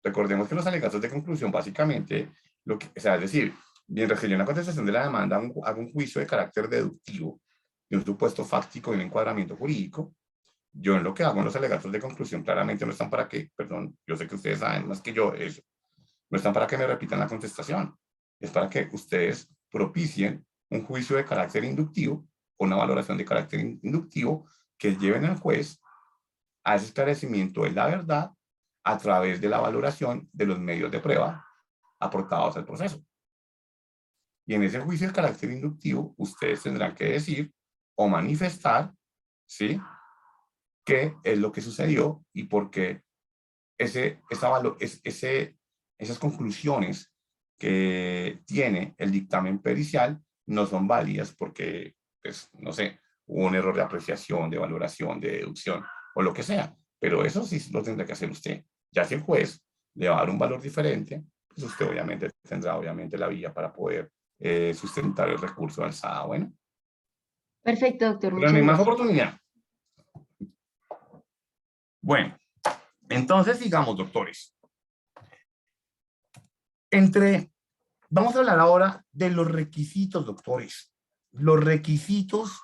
Recordemos que los alegatos de conclusión básicamente, o sea, es decir, mientras que yo en la contestación de la demanda hago un juicio de carácter deductivo de un supuesto fáctico y un encuadramiento jurídico, yo en lo que hago en los alegatos de conclusión claramente no están para que, perdón, yo sé que ustedes saben más que yo eso, no están para que me repitan la contestación, es para que ustedes propicien un juicio de carácter inductivo o una valoración de carácter inductivo que lleven al juez a ese esclarecimiento de la verdad a través de la valoración de los medios de prueba aportados al proceso. Y en ese juicio de carácter inductivo, ustedes tendrán que decir o manifestar, ¿sí?, qué es lo que sucedió y por qué esas conclusiones que tiene el dictamen pericial no son válidas porque, pues, no sé, hubo un error de apreciación, de valoración, de deducción o lo que sea. Pero eso sí lo tendrá que hacer usted. Ya si el juez le va a dar un valor diferente, pues usted obviamente tendrá la vía para poder sustentar el recurso de alzada. Bueno, Perfecto, doctor, pero no muchas hay más gracias. oportunidad. Bueno, entonces sigamos, doctores. Vamos a hablar ahora de los requisitos, doctores. Los requisitos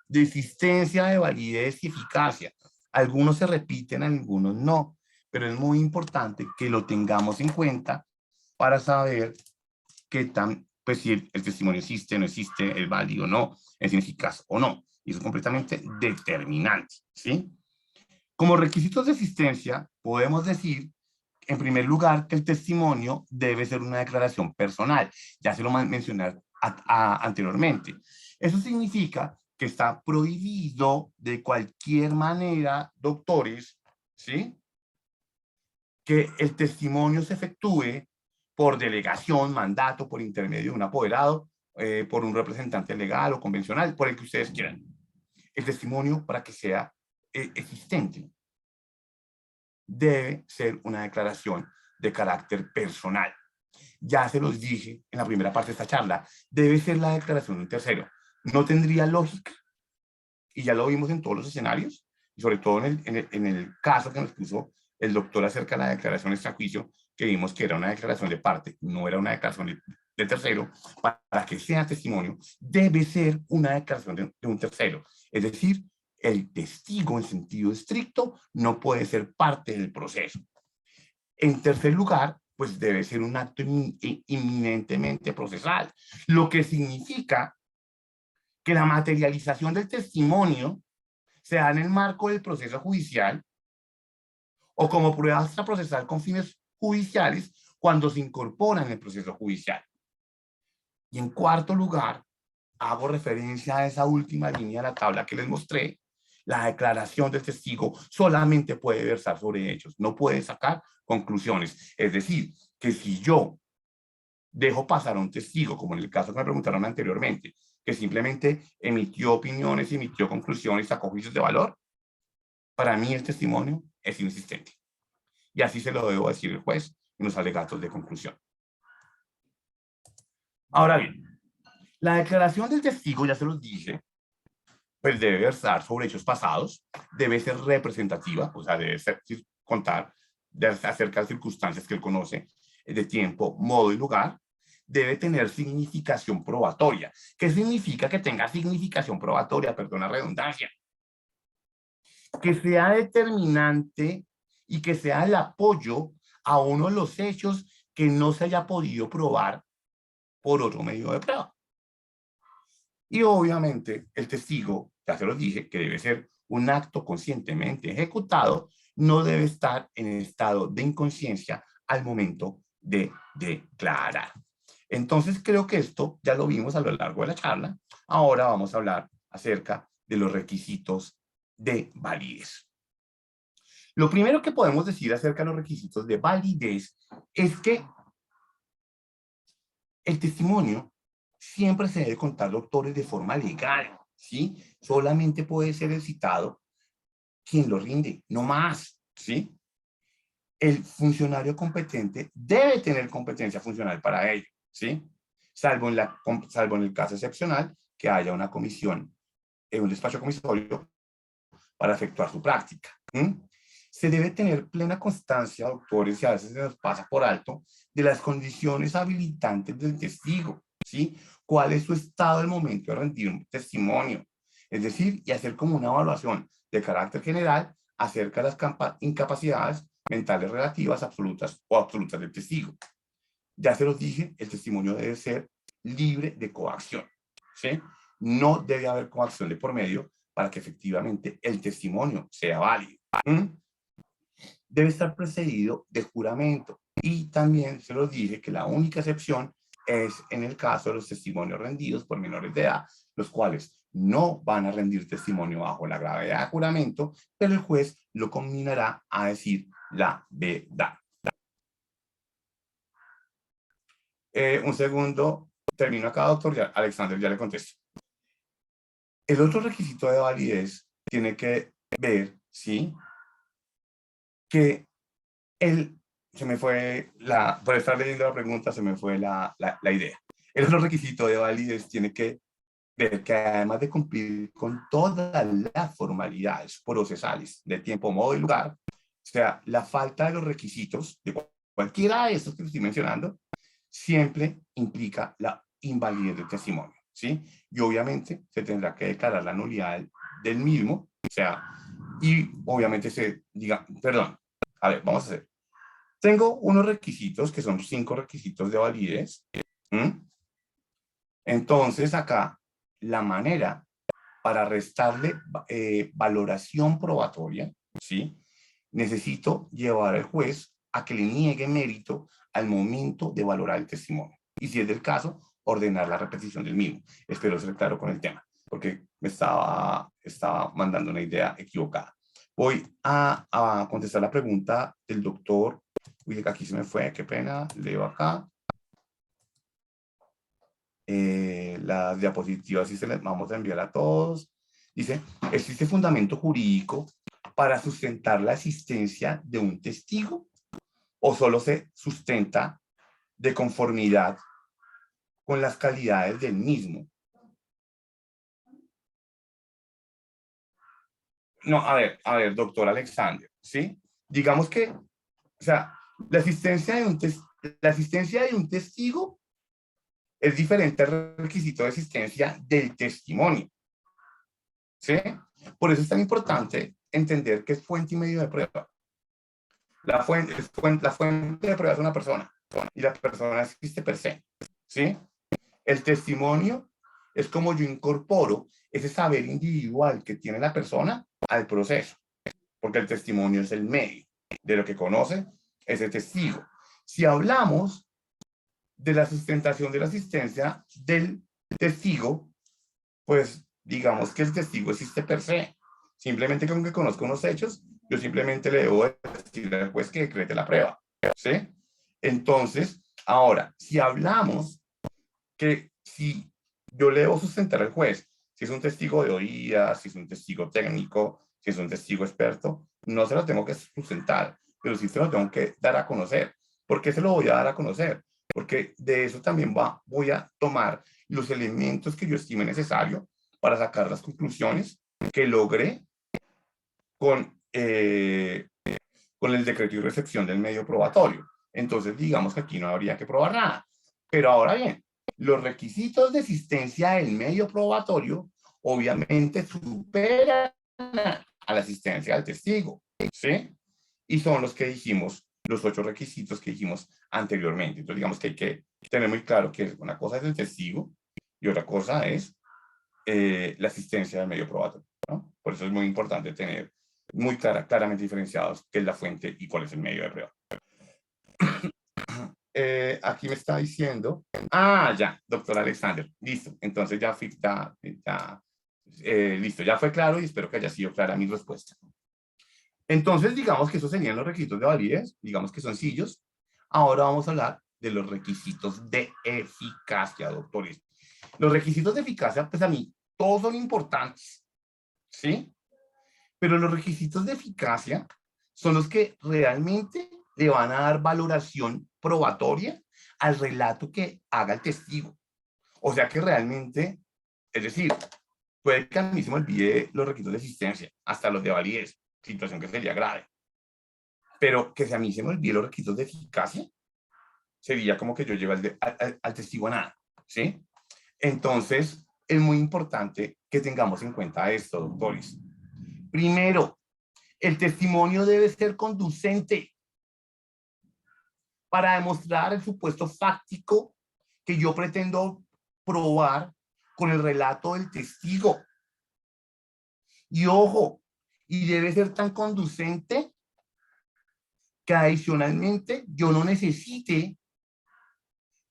de existencia, de validez y eficacia. Algunos se repiten, algunos no, pero es muy importante que lo tengamos en cuenta para saber pues si el testimonio existe, no existe, es válido o no, es ineficaz o no. Y eso es completamente determinante, ¿sí? Como requisitos de existencia, podemos decir, en primer lugar, que el testimonio debe ser una declaración personal. Ya se lo mencioné anteriormente. Eso significa que está prohibido de cualquier manera, doctores, ¿sí?, que el testimonio se efectúe por delegación, mandato, por intermedio de un apoderado, por un representante legal o convencional, por el que ustedes quieran. El testimonio, para que sea existente, debe ser una declaración de carácter personal. Ya se los dije en la primera parte de esta charla, debe ser la declaración de un tercero. No tendría lógica, y ya lo vimos en todos los escenarios, y sobre todo en el caso que nos puso el doctor acerca de la declaración extrajuicio, que vimos que era una declaración de parte, no era una declaración de tercero. Para que sea testimonio, debe ser una declaración de un tercero. Es decir, el testigo en sentido estricto no puede ser parte del proceso. En tercer lugar, pues debe ser un acto inminentemente procesal, lo que significa que la materialización del testimonio se da en el marco del proceso judicial o como prueba extraprocesal con fines judiciales cuando se incorpora en el proceso judicial. Y en cuarto lugar, hago referencia a esa última línea de la tabla que les mostré. La declaración del testigo solamente puede versar sobre hechos, no puede sacar conclusiones. Es decir, que si yo dejo pasar a un testigo, como en el caso que me preguntaron anteriormente, que simplemente emitió opiniones, emitió conclusiones, sacó juicios de valor, para mí el testimonio es inexistente. Y así se lo debo decir el juez en los alegatos de conclusión. Ahora bien, la declaración del testigo, ya se los dije, pues debe versar sobre hechos pasados, debe ser representativa, o sea, debe contar acerca de circunstancias que él conoce, de tiempo, modo y lugar, debe tener significación probatoria. ¿Qué significa que tenga significación probatoria? Perdón la redundancia. Que sea determinante y que sea el apoyo a uno de los hechos que no se haya podido probar por otro medio de prueba. Y obviamente el testigo, ya se lo dije, que debe ser un acto conscientemente ejecutado, no debe estar en estado de inconsciencia al momento de declarar. Entonces creo que esto ya lo vimos a lo largo de la charla. Ahora vamos a hablar acerca de los requisitos de validez. Lo primero que podemos decir acerca de los requisitos de validez es que el testimonio siempre se debe contar, doctores, de forma legal, ¿sí? Solamente puede ser citado quien lo rinde, no más, ¿sí? El funcionario competente debe tener competencia funcional para ello, ¿sí? Salvo en el caso excepcional que haya una comisión, un despacho comisario para efectuar su práctica. Se debe tener plena constancia, doctores, y a veces se nos pasa por alto, de las condiciones habilitantes del testigo, ¿sí? ¿Cuál es su estado al momento de rendir un testimonio? Es decir, y hacer como una evaluación de carácter general acerca de las incapacidades mentales relativas absolutas o absolutas del testigo. Ya se los dije, el testimonio debe ser libre de coacción, ¿sí? No debe haber coacción de por medio para que efectivamente el testimonio sea válido. Debe estar precedido de juramento. Y también se los dije que la única excepción es en el caso de los testimonios rendidos por menores de edad, los cuales no van a rendir testimonio bajo la gravedad de juramento, pero el juez lo combinará a decir la verdad. Un segundo, termino acá, doctor. Ya, Alexander, ya le contesto. El otro requisito de validez tiene que ver, ¿sí? Que se me fue por estar leyendo la pregunta, se me fue la idea. El otro requisito de validez tiene que ver que además de cumplir con todas las formalidades procesales de tiempo, modo y lugar, o sea, la falta de los requisitos de cualquiera de estos que estoy mencionando, siempre implica la invalidez del testimonio, ¿sí? Y obviamente se tendrá que declarar la nulidad del mismo, o sea, y obviamente perdón, a ver, vamos a hacer. Tengo unos requisitos que son 5 requisitos de validez. Entonces acá, la manera para restarle valoración probatoria, ¿sí? Necesito llevar al juez a que le niegue mérito al momento de valorar el testimonio. Y si es del caso, ordenar la repetición del mismo. Espero ser claro con el tema, porque me estaba mandando una idea equivocada. Voy a contestar la pregunta del doctor. Uy, aquí se me fue, qué pena, leo acá. Las diapositivas sí se las vamos a enviar a todos. Dice, ¿existe fundamento jurídico para sustentar la existencia de un testigo o solo se sustenta de conformidad con las calidades del mismo? No, a ver, doctor Alexander, ¿sí? Digamos que, o sea, la existencia de un testigo es diferente al requisito de existencia del testimonio, ¿sí? Por eso es tan importante entender qué es fuente y medio de prueba. La fuente de prueba es una persona y la persona existe per se, ¿sí? El testimonio es como yo incorporo ese saber individual que tiene la persona al proceso, porque el testimonio es el medio de lo que conoce ese testigo. Si hablamos de la sustentación de la existencia del testigo, pues digamos que el testigo existe per se. Simplemente con que conozco unos hechos, yo simplemente le debo decir al juez que decrete la prueba, ¿sí? Entonces, ahora, si hablamos que si yo le debo sustentar al juez, si es un testigo de oídas, si es un testigo técnico, si es un testigo experto, no se lo tengo que sustentar, pero sí se lo tengo que dar a conocer. ¿Por qué se lo voy a dar a conocer? Porque de eso también voy a tomar los elementos que yo estime necesario para sacar las conclusiones que logré con el decreto y recepción del medio probatorio. Entonces, digamos que aquí no habría que probar nada. Pero ahora bien, los requisitos de existencia del medio probatorio obviamente superan a la asistencia del testigo, ¿sí? Y son los que dijimos, los 8 requisitos que dijimos anteriormente. Entonces, digamos que hay que tener muy claro que una cosa es el testigo y otra cosa es la asistencia del medio probatorio, ¿no? Por eso es muy importante tener muy claramente diferenciados qué es la fuente y cuál es el medio de prueba. Aquí me está diciendo, ya, doctor Alexander, listo, entonces listo, ya fue claro y espero que haya sido clara mi respuesta. Entonces, digamos que esos serían los requisitos de validez, digamos que son sencillos. Ahora vamos a hablar de los requisitos de eficacia, doctores. Los requisitos de eficacia, pues a mí, todos son importantes, ¿sí? pero los requisitos de eficacia son los que realmente le van a dar valoración probatoria al relato que haga el testigo. O sea que realmente, es decir, puede que a mí se me olvide los requisitos de existencia, hasta los de validez, situación que sería grave. Pero que si a mí se me olvide los requisitos de eficacia, sería como que yo lleve al testigo a nada, ¿sí? Entonces, es muy importante que tengamos en cuenta esto, doctores. Primero, el testimonio debe ser conducente para demostrar el supuesto fáctico que yo pretendo probar con el relato del testigo. Y ojo, y debe ser tan conducente que adicionalmente yo no necesite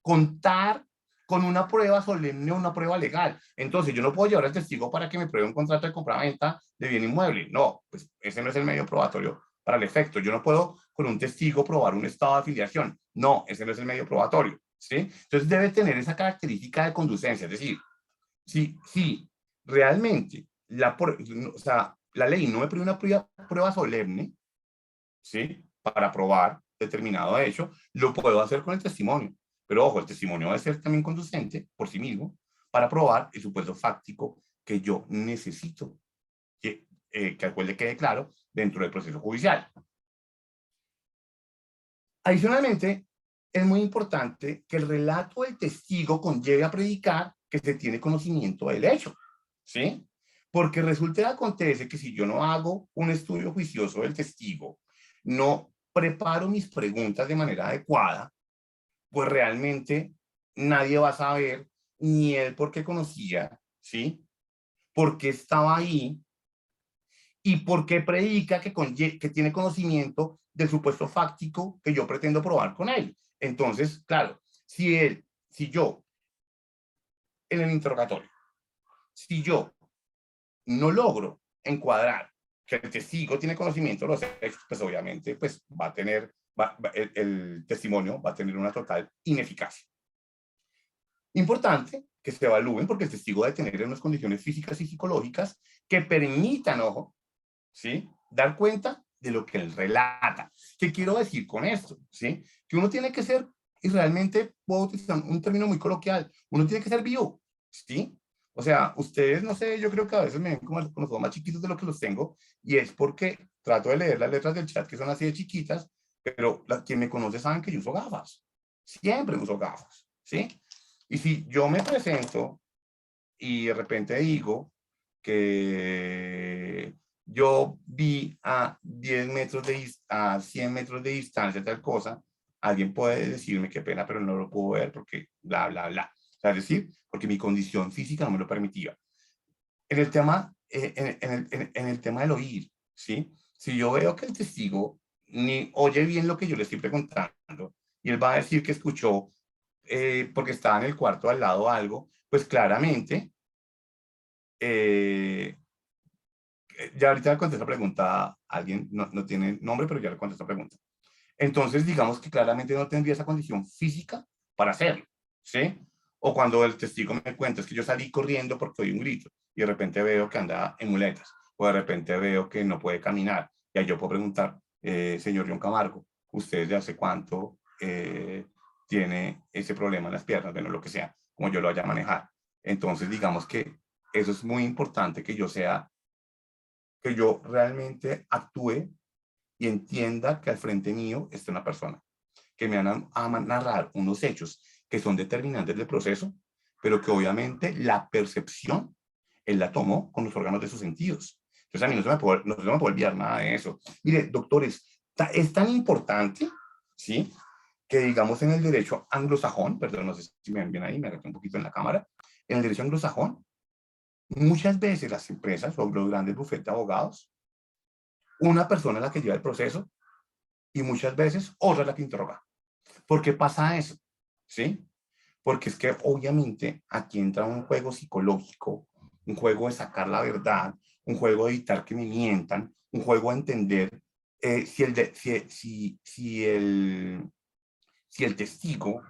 contar con una prueba solemne o una prueba legal. Entonces, yo no puedo llevar al testigo para que me pruebe un contrato de compraventa de bien inmueble. No, pues ese no es el medio probatorio para el efecto. Yo no puedo con un testigo probar un estado de afiliación. No, ese no es el medio probatorio, ¿sí? Entonces, debe tener esa característica de conducencia. Es decir, si realmente la ley no me pide una prueba solemne, ¿sí? Para probar determinado hecho, lo puedo hacer con el testimonio. Pero ojo, el testimonio debe ser también conducente por sí mismo para probar el supuesto fáctico que yo necesito que al cual le quede claro dentro del proceso judicial. Adicionalmente, es muy importante que el relato del testigo conlleve a predicar que se tiene conocimiento del hecho, ¿sí? Porque resulta y acontece que si yo no hago un estudio juicioso del testigo, no preparo mis preguntas de manera adecuada, pues realmente nadie va a saber ni él por qué conocía, ¿sí? Por qué estaba ahí y por qué predica que tiene conocimiento del supuesto fáctico que yo pretendo probar con él. Entonces, claro, si yo, en el interrogatorio, si yo no logro encuadrar que el testigo tiene conocimiento de los hechos, pues obviamente pues va a tener, el testimonio va a tener una total ineficacia. Importante que se evalúen porque el testigo debe tener unas condiciones físicas y psicológicas que permitan, ojo, ¿sí? Dar cuenta de lo que él relata. ¿Qué quiero decir con esto? ¿Sí? Que uno tiene que ser, y realmente puedo utilizar un término muy coloquial, uno tiene que ser vivo, ¿sí? O sea, ustedes, no sé, yo creo que a veces me ven como con los ojos más chiquitos de lo que los tengo, y es porque trato de leer las letras del chat que son así de chiquitas, pero quien me conoce saben que yo uso gafas. Siempre uso gafas, ¿sí? Y si yo me presento y de repente digo que yo vi a 10 metros a 100 metros de distancia tal cosa, alguien puede decirme qué pena, pero no lo puedo ver porque bla, bla, bla. O sea, es decir, porque mi condición física no me lo permitía. En el tema, en el tema del oír, ¿sí? Si yo veo que el testigo ni oye bien lo que yo le estoy preguntando y él va a decir que escuchó porque estaba en el cuarto al lado algo, pues claramente ya ahorita le contesto la pregunta, alguien no tiene nombre, pero ya le contesto la pregunta. Entonces, digamos que claramente no tendría esa condición física para hacerlo, ¿sí? O cuando el testigo me cuenta, es que yo salí corriendo porque oí un grito y de repente veo que anda en muletas, o de repente veo que no puede caminar, y ahí yo puedo preguntar, señor John Camargo, ¿usted de hace cuánto tiene ese problema en las piernas? Bueno, lo que sea, como yo lo vaya a manejar. Entonces, digamos que eso es muy importante que yo realmente actúe y entienda que al frente mío está una persona que me van a narrar unos hechos que son determinantes del proceso, pero que obviamente la percepción él la tomó con los órganos de sus sentidos. Entonces a mí no se me puede olvidar nada de eso. Mire, doctores, es tan importante, ¿sí? Que digamos en el derecho anglosajón, perdón, no sé si me ven bien ahí, me agarré un poquito en la cámara, en el derecho anglosajón, muchas veces las empresas o los grandes bufetes de abogados, una persona es la que lleva el proceso y muchas veces otra es la que interroga. ¿Por qué pasa eso? ¿Sí? Porque es que obviamente aquí entra un juego psicológico, un juego de sacar la verdad, un juego de evitar que me mientan, un juego de entender si el testigo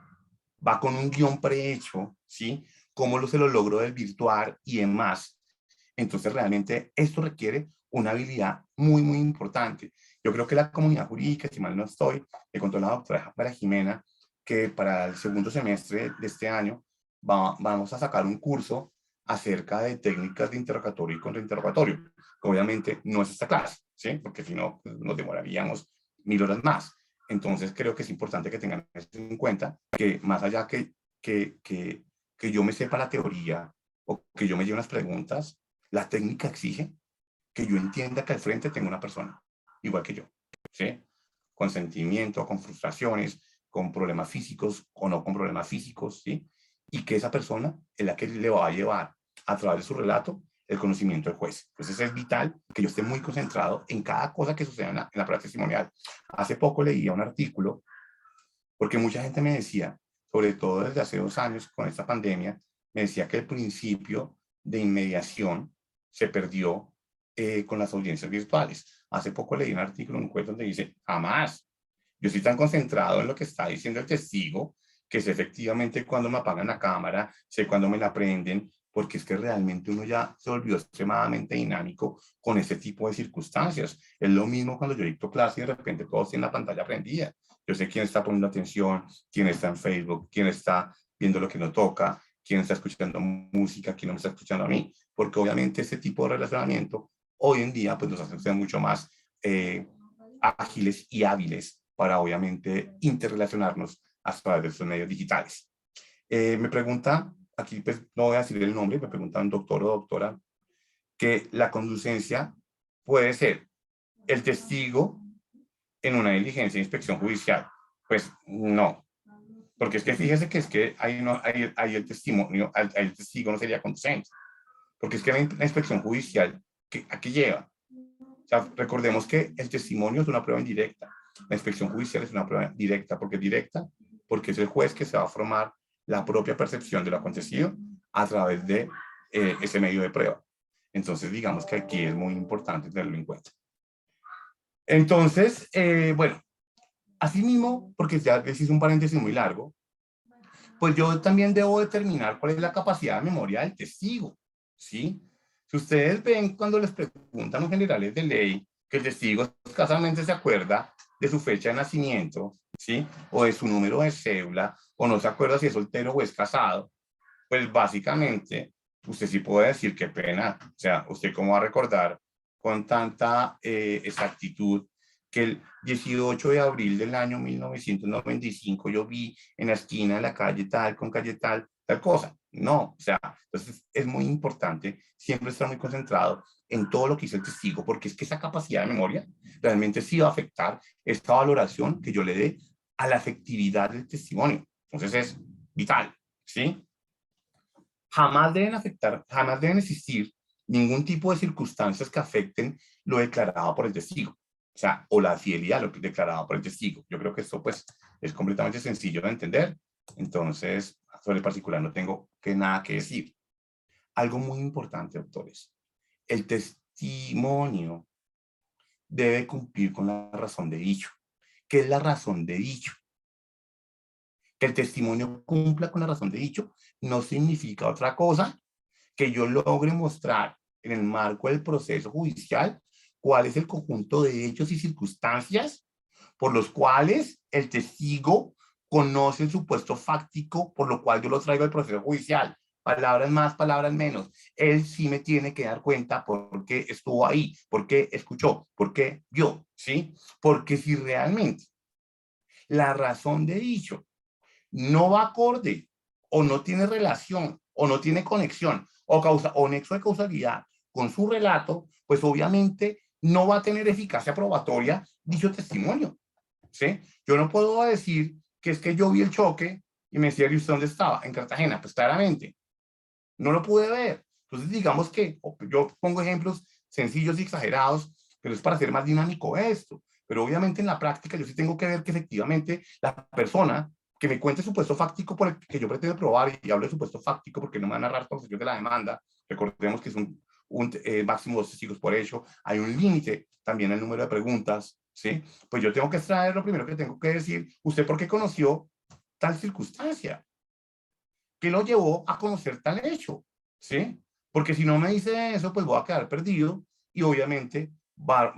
va con un guión prehecho, ¿sí? Cómo se lo logró desvirtuar y demás. Entonces realmente esto requiere una habilidad muy, muy importante. Yo creo que la comunidad jurídica, si mal no estoy, le contó la doctora María Jimena, que para el segundo semestre de este año vamos a sacar un curso acerca de técnicas de interrogatorio y contrainterrogatorio. Obviamente no es esta clase, ¿sí? Porque si no, pues, nos demoraríamos 1000 horas más. Entonces creo que es importante que tengan eso en cuenta, que más allá que yo me sepa la teoría o que yo me lleve unas preguntas, la técnica exige que yo entienda que al frente tengo una persona igual que yo, ¿sí? Con sentimiento, con frustraciones, con problemas físicos o no con problemas físicos, ¿sí? Y que esa persona es la que le va a llevar a través de su relato el conocimiento del juez. Entonces es vital que yo esté muy concentrado en cada cosa que suceda en la prueba testimonial. Hace poco leía un artículo, porque mucha gente me decía, sobre todo desde hace 2 años con esta pandemia, me decía que el principio de inmediación se perdió con las audiencias virtuales. Hace poco leí un artículo en un juez donde dice, jamás, yo estoy tan concentrado en lo que está diciendo el testigo, que sé efectivamente cuando me apagan la cámara, sé cuando me la prenden, porque es que realmente uno ya se volvió extremadamente dinámico con ese tipo de circunstancias. Es lo mismo cuando yo dicto clase y de repente todos tienen la pantalla prendida. Yo sé quién está poniendo atención, quién está en Facebook, quién está viendo lo que no toca, quién está escuchando música, quién no me está escuchando a mí, porque obviamente ese tipo de relacionamiento hoy en día pues nos hace ser mucho más ágiles y hábiles para obviamente interrelacionarnos a través de estos medios digitales. Me pregunta, aquí pues no voy a decir el nombre, me pregunta un doctor o doctora, que la conducencia puede ser el testigo en una diligencia de inspección judicial. Pues no, porque es que fíjese que es que ahí, no, ahí el testimonio, ahí el testigo no sería conducente, porque es que la inspección judicial, ¿a qué lleva? O sea, recordemos que el testimonio es una prueba indirecta, la inspección judicial es una prueba directa, porque es el juez que se va a formar la propia percepción de lo acontecido a través de ese medio de prueba. Entonces, digamos que aquí es muy importante tenerlo en cuenta. Entonces, bueno, asimismo, porque ya les hice un paréntesis muy largo, pues yo también debo determinar cuál es la capacidad de memoria del testigo, ¿sí? Si ustedes ven cuando les preguntan los generales de ley que el testigo escasamente se acuerda de su fecha de nacimiento, ¿sí? O de su número de cédula, o no se acuerda si es soltero o es casado, pues básicamente usted sí puede decir qué pena, o sea, usted cómo va a recordar con tanta exactitud que el 18 de abril del año 1995 yo vi en la esquina de la calle tal, con calle tal, tal cosa. No, o sea, entonces es muy importante siempre estar muy concentrado en todo lo que dice el testigo, porque es que esa capacidad de memoria realmente sí va a afectar esta valoración que yo le dé a la efectividad del testimonio. Entonces es vital, ¿sí? Jamás deben afectar, jamás deben existir ningún tipo de circunstancias que afecten lo declarado por el testigo, o sea, o la fidelidad a lo que es declarado por el testigo. Yo creo que esto pues es completamente sencillo de entender, entonces sobre el particular no tengo nada que decir. Algo muy importante, doctores, el testimonio debe cumplir con la razón de dicho. ¿Qué es la razón de dicho? Que el testimonio cumpla con la razón de dicho no significa otra cosa que yo logre mostrar en el marco del proceso judicial cuál es el conjunto de hechos y circunstancias por los cuales el testigo conoce el supuesto fáctico por lo cual yo lo traigo al proceso judicial. Palabras más, palabras menos. Él sí me tiene que dar cuenta por qué estuvo ahí, por qué escuchó, por qué vio, ¿sí? Porque si realmente la razón de dicho no va acorde o no tiene relación o no tiene conexión o nexo de causalidad con su relato, pues obviamente no va a tener eficacia probatoria dicho testimonio, ¿sí? Yo no puedo decir que es que yo vi el choque y me decía, ¿y usted dónde estaba? En Cartagena, pues claramente, no lo pude ver. Entonces digamos que yo pongo ejemplos sencillos y exagerados, pero es para hacer más dinámico esto. Pero obviamente en la práctica yo sí tengo que ver que efectivamente la persona que me cuente el supuesto fáctico por el que yo pretendo probar, y hablo de supuesto fáctico porque no me van a narrar por de la demanda, recordemos que es un máximo de 2 testigos por hecho, hay un límite también al número de preguntas, ¿sí? Pues yo tengo que extraer lo primero que tengo que decir, ¿usted por qué conoció tal circunstancia? ¿Qué lo llevó a conocer tal hecho? ¿Sí? Porque si no me dice eso, pues voy a quedar perdido y obviamente va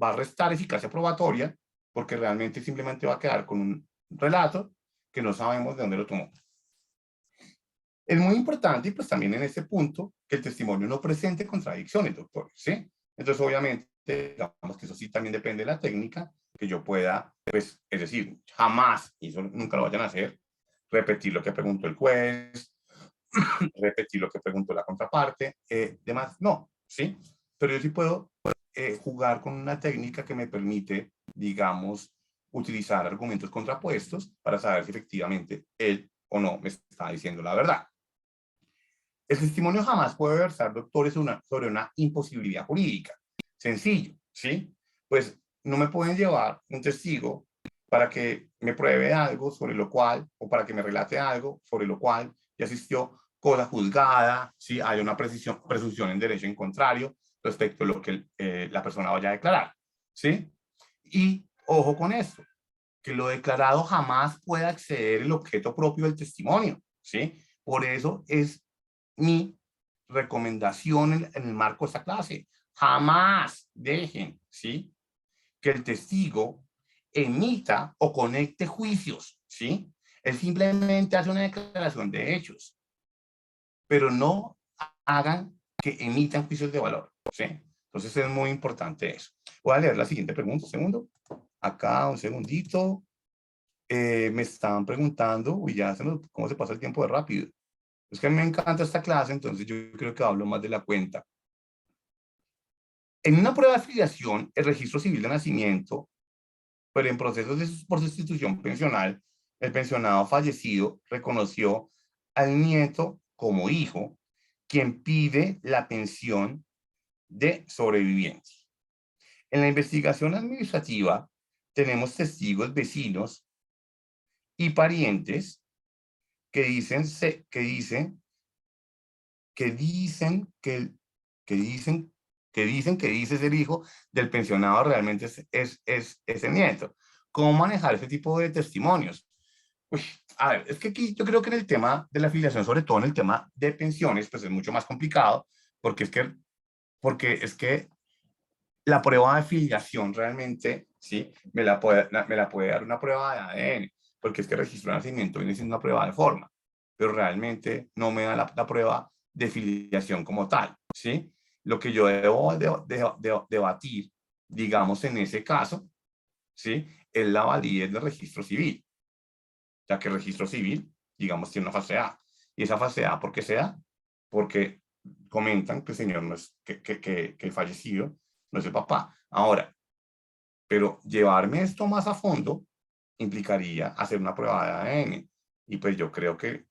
a restar eficacia probatoria porque realmente simplemente va a quedar con un relato que no sabemos de dónde lo tomó. Es muy importante, y pues también en este punto, que el testimonio no presente contradicciones, doctores, ¿sí? Entonces, obviamente, digamos que eso sí también depende de la técnica, que yo pueda, pues, es decir, jamás, y eso nunca lo vayan a hacer, repetir lo que preguntó el juez, repetir lo que preguntó la contraparte, demás, no, ¿sí? Pero yo sí puedo jugar con una técnica que me permite, digamos, utilizar argumentos contrapuestos para saber si efectivamente él o no me está diciendo la verdad. El testimonio jamás puede versar, doctores, sobre una imposibilidad jurídica. Sencillo, ¿sí? Pues no me pueden llevar un testigo para que me pruebe algo sobre lo cual, o para que me relate algo sobre lo cual ya asistió cosa juzgada, ¿sí? Hay una presunción en derecho en contrario respecto a lo que la persona vaya a declarar, ¿sí? Y ojo con esto, que lo declarado jamás pueda exceder el objeto propio del testimonio, ¿sí? Por eso es mi recomendación en el marco de esta clase. Jamás dejen, ¿sí?, que el testigo emita o conecte juicios, ¿sí? Él simplemente hace una declaración de hechos, pero no hagan que emitan juicios de valor, ¿sí? Entonces es muy importante eso. Voy a leer la siguiente pregunta, un segundo. Acá, un segundito. Me estaban preguntando, uy, ya cómo se pasa el tiempo de rápido. Es que a mí me encanta esta clase, entonces yo creo que hablo más de la cuenta. En una prueba de filiación, el registro civil de nacimiento, pero en procesos por sustitución pensional, el pensionado fallecido reconoció al nieto como hijo, quien pide la pensión de sobreviviente. En la investigación administrativa, tenemos testigos vecinos y parientes que dicen que dice ser hijo del pensionado realmente es el nieto. ¿Cómo manejar ese tipo de testimonios? Uy, a ver, es que aquí yo creo que en el tema de la afiliación, sobre todo en el tema de pensiones, pues es mucho más complicado, porque es que la prueba de filiación realmente, sí, me la puede dar una prueba de ADN, porque es que el registro de nacimiento viene siendo una prueba de forma, pero realmente no me da la prueba de filiación como tal, ¿sí? Lo que yo debo debatir, digamos, en ese caso, ¿sí?, es la validez del registro civil, ya que el registro civil, digamos, tiene una fase A. Y esa fase A, ¿por qué se da? Porque comentan que el señor no es, que el fallecido no es el papá. Ahora, pero llevarme esto más a fondo implicaría hacer una prueba de ADN. Y pues yo creo que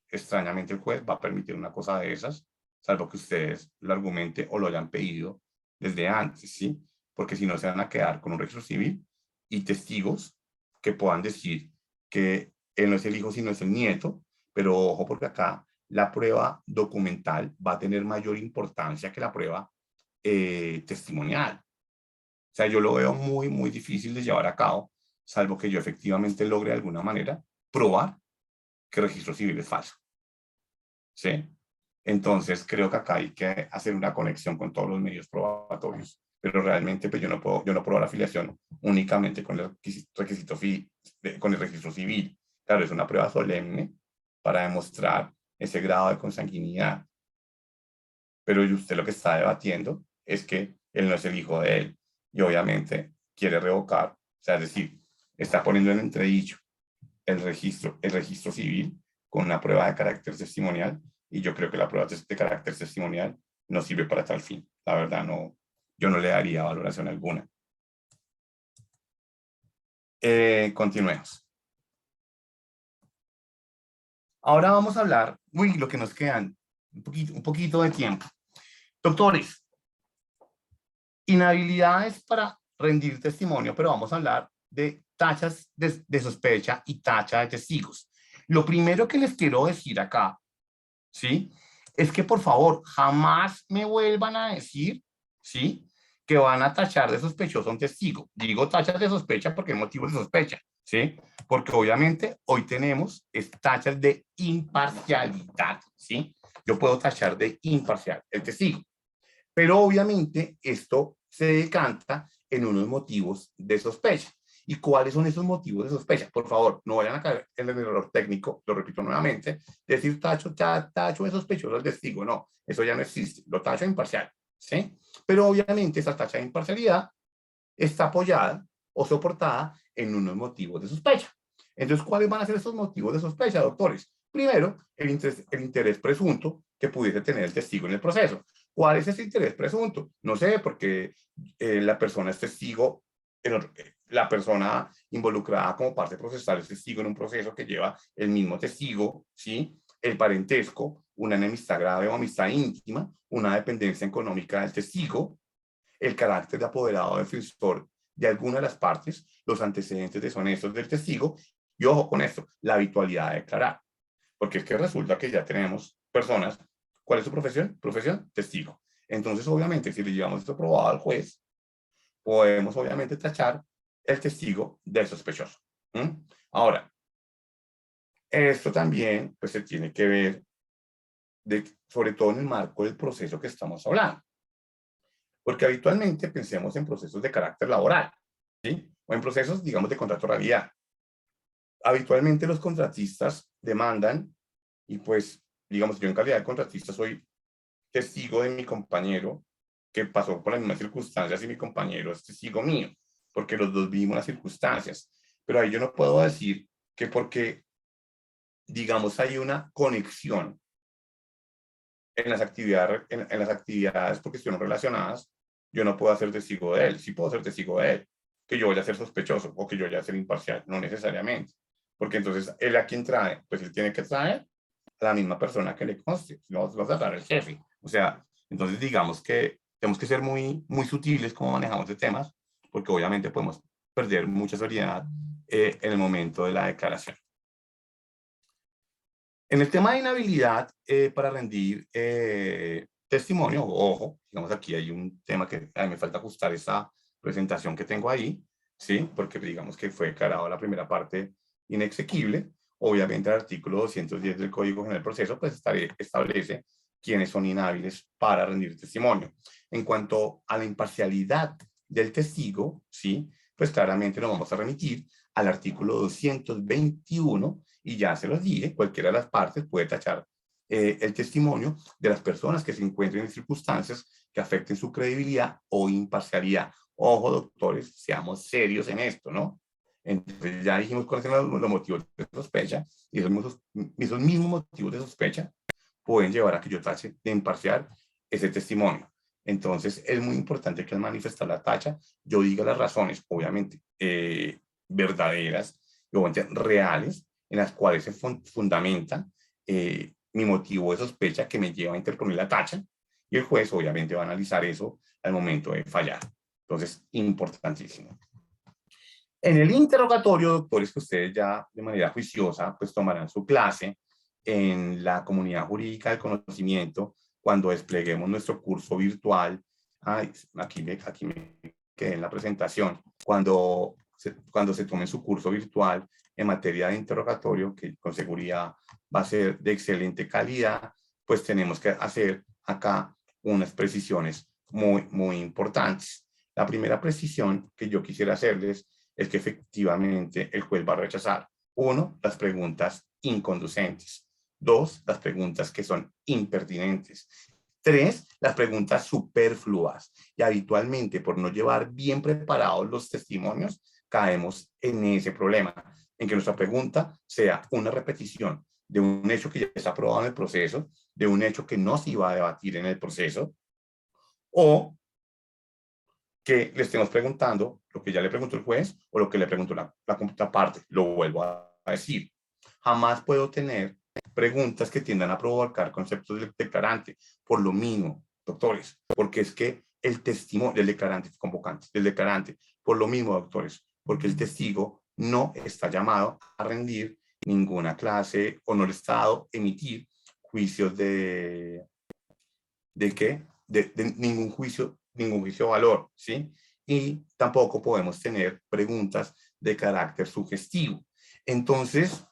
extrañamente el juez va a permitir una cosa de esas, salvo que ustedes lo argumenten o lo hayan pedido desde antes, ¿sí? Porque si no se van a quedar con un registro civil y testigos que puedan decir que él no es el hijo, sino es el nieto, pero ojo porque acá la prueba documental va a tener mayor importancia que la prueba testimonial. O sea, yo lo veo muy, muy difícil de llevar a cabo, salvo que yo efectivamente logre de alguna manera probar que el registro civil es falso. ¿Sí? Entonces, creo que acá hay que hacer una conexión con todos los medios probatorios. Pero realmente, pues yo no pruebo la afiliación únicamente con el con el registro civil. Claro, es una prueba solemne para demostrar ese grado de consanguinidad. Pero usted lo que está debatiendo es que él no es el hijo de él. Y obviamente quiere revocar, o sea, es decir, está poniendo en entredicho el registro civil con una prueba de carácter testimonial, y yo creo que la prueba de carácter testimonial no sirve para tal fin. La verdad, no, yo no le daría valoración alguna. Continuemos. Ahora vamos a hablar, lo que nos quedan, un poquito de tiempo. Doctores, inhabilidades para rendir testimonio, pero vamos a hablar de tachas de sospecha y tacha de testigos. Lo primero que les quiero decir acá, ¿sí?, es que por favor jamás me vuelvan a decir, ¿sí?, que van a tachar de sospechoso a un testigo. Digo tachas de sospecha porque hay motivos de sospecha, ¿sí? Porque obviamente hoy tenemos tachas de imparcialidad, ¿sí? Yo puedo tachar de imparcial el testigo. Pero obviamente esto se decanta en unos motivos de sospecha. ¿Y cuáles son esos motivos de sospecha? Por favor, no vayan a caer en el error técnico, lo repito nuevamente, decir tacho es sospechoso el testigo. No, eso ya no existe, lo tacho es imparcial, ¿sí? Pero obviamente esa tacha de imparcialidad está apoyada o soportada en unos motivos de sospecha. Entonces, ¿cuáles van a ser esos motivos de sospecha, doctores? Primero, el interés presunto que pudiese tener el testigo en el proceso. ¿Cuál es ese interés presunto? No sé, porque la persona es testigo, la persona involucrada como parte procesal es testigo en un proceso que lleva el mismo testigo, ¿sí? El parentesco, una enemistad grave o amistad íntima, una dependencia económica del testigo, el carácter de apoderado defensor de alguna de las partes, los antecedentes deshonestos del testigo, y ojo con esto, la habitualidad de declarar. Porque es que resulta que ya tenemos personas, ¿cuál es su profesión? Profesión, testigo. Entonces, obviamente, si le llevamos esto probado al juez, podemos obviamente tachar el testigo de sospechoso. Ahora, esto también pues, se tiene que ver, sobre todo en el marco del proceso que estamos hablando. Porque habitualmente pensemos en procesos de carácter laboral, ¿sí? O en procesos, digamos, de contractualidad. Habitualmente los contratistas demandan, y pues, digamos, yo en calidad de contratista soy testigo de mi compañero que pasó por las mismas circunstancias y mi compañero es testigo mío, porque los dos vivimos las circunstancias. Pero ahí yo no puedo decir que porque, digamos, hay una conexión en las actividades porque estuvieron relacionadas, yo no puedo ser testigo de él. Sí puedo ser testigo de él, que yo vaya a ser sospechoso o que yo vaya a ser imparcial, no necesariamente. Porque entonces, ¿él a quién trae? Pues él tiene que traer a la misma persona que le conste, no va a traer el jefe. O sea, entonces digamos que tenemos que ser muy, muy sutiles como manejamos de temas, porque obviamente podemos perder mucha seriedad en el momento de la declaración. En el tema de inhabilidad para rendir testimonio, ojo, digamos aquí hay un tema que a mí me falta ajustar esa presentación que tengo ahí, ¿sí? Porque digamos que fue declarado la primera parte inexequible. Obviamente el artículo 210 del Código General del Proceso pues establece quiénes son inhábiles para rendir testimonio. En cuanto a la imparcialidad del testigo, ¿sí? Pues claramente nos vamos a remitir al artículo 221 y ya se los dije, cualquiera de las partes puede tachar el testimonio de las personas que se encuentren en circunstancias que afecten su credibilidad o imparcialidad. Ojo, doctores, seamos serios en esto, ¿no? Entonces ya dijimos cuáles son los motivos de sospecha y esos mismos motivos de sospecha pueden llevar a que yo tache de imparcial ese testimonio. Entonces es muy importante que al manifestar la tacha yo diga las razones, obviamente, verdaderas y obviamente reales, en las cuales se fundamenta mi motivo de sospecha que me lleva a interponer la tacha, y el juez obviamente va a analizar eso al momento de fallar. Entonces, importantísimo. En el interrogatorio, doctores, que ustedes ya de manera juiciosa pues tomarán su clase en la comunidad jurídica del conocimiento cuando despleguemos nuestro curso virtual. Ay, aquí me quedé en la presentación. Cuando se tomen su curso virtual en materia de interrogatorio, que con seguridad va a ser de excelente calidad, pues tenemos que hacer acá unas precisiones muy, muy importantes. La primera precisión que yo quisiera hacerles es que efectivamente el juez va a rechazar, 1, las preguntas inconducentes, 2, las preguntas que son impertinentes, 3, las preguntas superfluas. Y habitualmente, por no llevar bien preparados los testimonios, caemos en ese problema, en que nuestra pregunta sea una repetición de un hecho que ya está aprobado en el proceso, de un hecho que no se iba a debatir en el proceso, o que le estemos preguntando lo que ya le preguntó el juez o lo que le preguntó la contraparte. Lo vuelvo a decir. Jamás puedo tener preguntas que tiendan a provocar conceptos del declarante. Por lo mismo, doctores, porque es que el testimonio del declarante, convocante, del declarante, por lo mismo, doctores, porque el testigo no está llamado a rendir ninguna clase o no le está dado emitir juicios de ningún juicio de valor, ¿sí? Y tampoco podemos tener preguntas de carácter sugestivo. Entonces,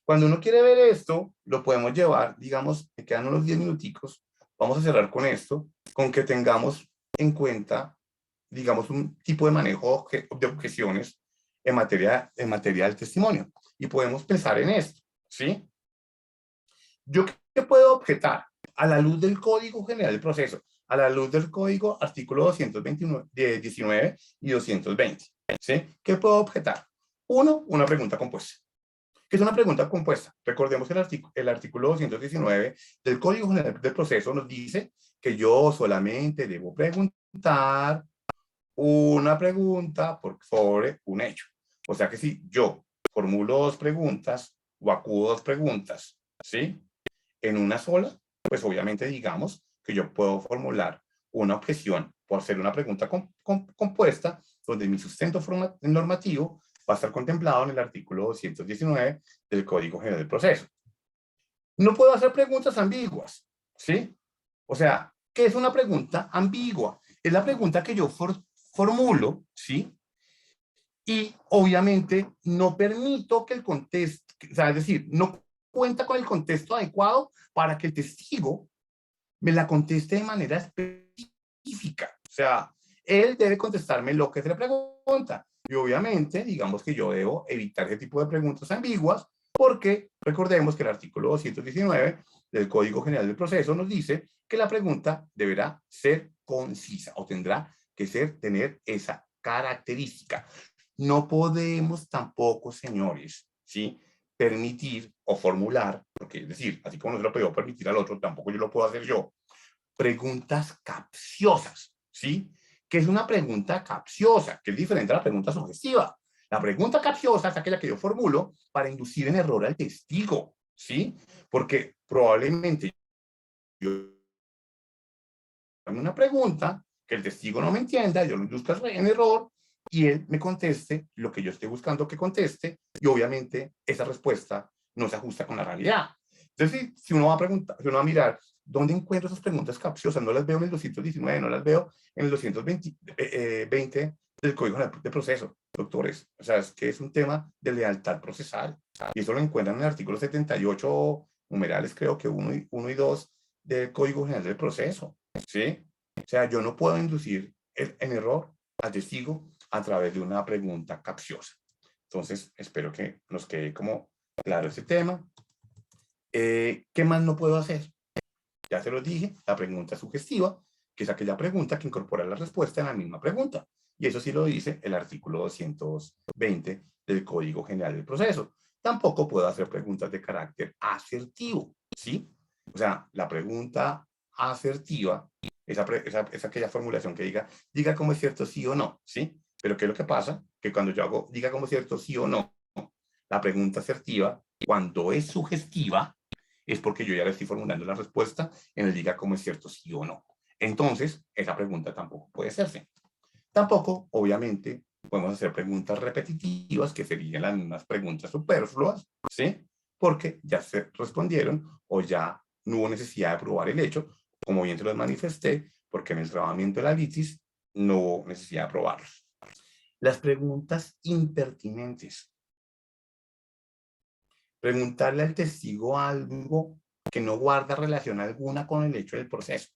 cuando uno quiere ver esto, lo podemos llevar, digamos, me quedan unos 10 minuticos, vamos a cerrar con esto, con que tengamos en cuenta, digamos, un tipo de manejo de objeciones en materia del testimonio. Y podemos pensar en esto, ¿sí? ¿Yo qué puedo objetar a la luz del Código General del Proceso, a la luz del Código artículo 219 y 220? ¿Sí? ¿Qué puedo objetar? Uno, una pregunta compuesta. ¿Qué es una pregunta compuesta? Recordemos que el artículo 219 del Código General del Proceso nos dice que yo solamente debo preguntar una pregunta sobre un hecho. O sea que si yo formulo dos preguntas o acudo dos preguntas, ¿sí? En una sola, pues obviamente digamos que yo puedo formular una objeción por ser una pregunta compuesta, donde mi sustento normativo va a estar contemplado en el artículo 219 del Código General del Proceso. No puedo hacer preguntas ambiguas, ¿sí? O sea, ¿qué es una pregunta ambigua? Es la pregunta que yo formulo, ¿sí? Y obviamente no permito que el contexto, o sea, es decir, no cuenta con el contexto adecuado para que el testigo me la conteste de manera específica. O sea, él debe contestarme lo que se le pregunta. Y obviamente, digamos que yo debo evitar ese tipo de preguntas ambiguas, porque recordemos que el artículo 219 del Código General del Proceso nos dice que la pregunta deberá ser concisa o tendrá que tener esa característica. No podemos tampoco, señores, ¿sí?, permitir o formular, porque es decir, así como no se lo puedo permitir al otro, tampoco yo lo puedo hacer yo, preguntas capciosas, ¿sí? ¿Qué es una pregunta capciosa? Que es diferente a la pregunta sugestiva. La pregunta capciosa es aquella que yo formulo para inducir en error al testigo, ¿sí? Porque probablemente yo haga una pregunta que el testigo no me entienda, yo lo induzca en error y él me conteste lo que yo estoy buscando que conteste, y obviamente esa respuesta no se ajusta con la realidad. Entonces, si uno va a preguntar, si uno va a mirar dónde encuentro esas preguntas capciosas, no las veo en el 219, no las veo en el 220 del Código de Proceso, doctores. O sea, es que es un tema de lealtad procesal, y eso lo encuentran en el artículo 78, numerales creo que 1 y 2 del Código General del Proceso, ¿sí? O sea, yo no puedo inducir en error al testigo a través de una pregunta capciosa. Entonces, espero que nos quede como claro este tema. ¿Qué más no puedo hacer? Ya se lo dije, la pregunta sugestiva, que es aquella pregunta que incorpora la respuesta en la misma pregunta. Y eso sí lo dice el artículo 220 del Código General del Proceso. Tampoco puedo hacer preguntas de carácter asertivo, ¿sí? O sea, la pregunta asertiva es aquella formulación que diga como es cierto sí o no, ¿sí? Pero ¿qué es lo que pasa? Que cuando yo hago diga como es cierto sí o no, la pregunta asertiva, cuando es sugestiva, es porque yo ya le estoy formulando la respuesta en el diga como es cierto sí o no. Entonces, esa pregunta tampoco puede hacerse. Tampoco, obviamente, podemos hacer preguntas repetitivas, que serían las mismas preguntas superfluas, ¿sí? Porque ya se respondieron o ya no hubo necesidad de probar el hecho, como bien se los manifesté, porque en el trabajamiento de la litis no hubo necesidad de probarlos. Las preguntas impertinentes. Preguntarle al testigo algo que no guarda relación alguna con el hecho del proceso,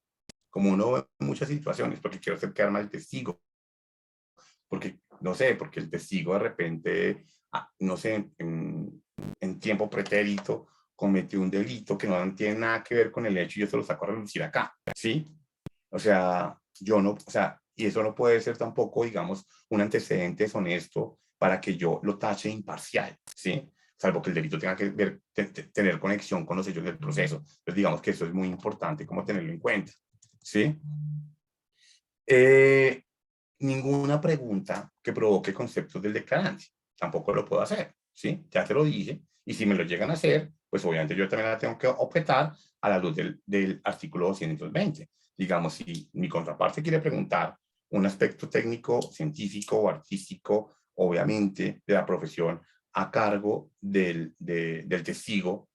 como uno ve en muchas situaciones, porque quiero hacer quedar mal al testigo, porque, no sé, porque el testigo de repente, no sé, en tiempo pretérito, cometió un delito que no tiene nada que ver con el hecho y yo se lo saco a relucir acá, ¿sí? O sea, yo no, o sea, y eso no puede ser tampoco, digamos, un antecedente deshonesto para que yo lo tache imparcial, ¿sí? Salvo que el delito tenga que ver, tener conexión con los hechos del proceso. Entonces, digamos que eso es muy importante como tenerlo en cuenta, ¿sí? Ninguna pregunta que provoque conceptos del declarante. Tampoco lo puedo hacer, ¿sí? Ya te lo dije. Y si me lo llegan a hacer, pues obviamente yo también la tengo que objetar a la luz del artículo 220. Digamos, si mi contraparte quiere preguntar un aspecto técnico, científico o artístico, obviamente, de la profesión a cargo del testigo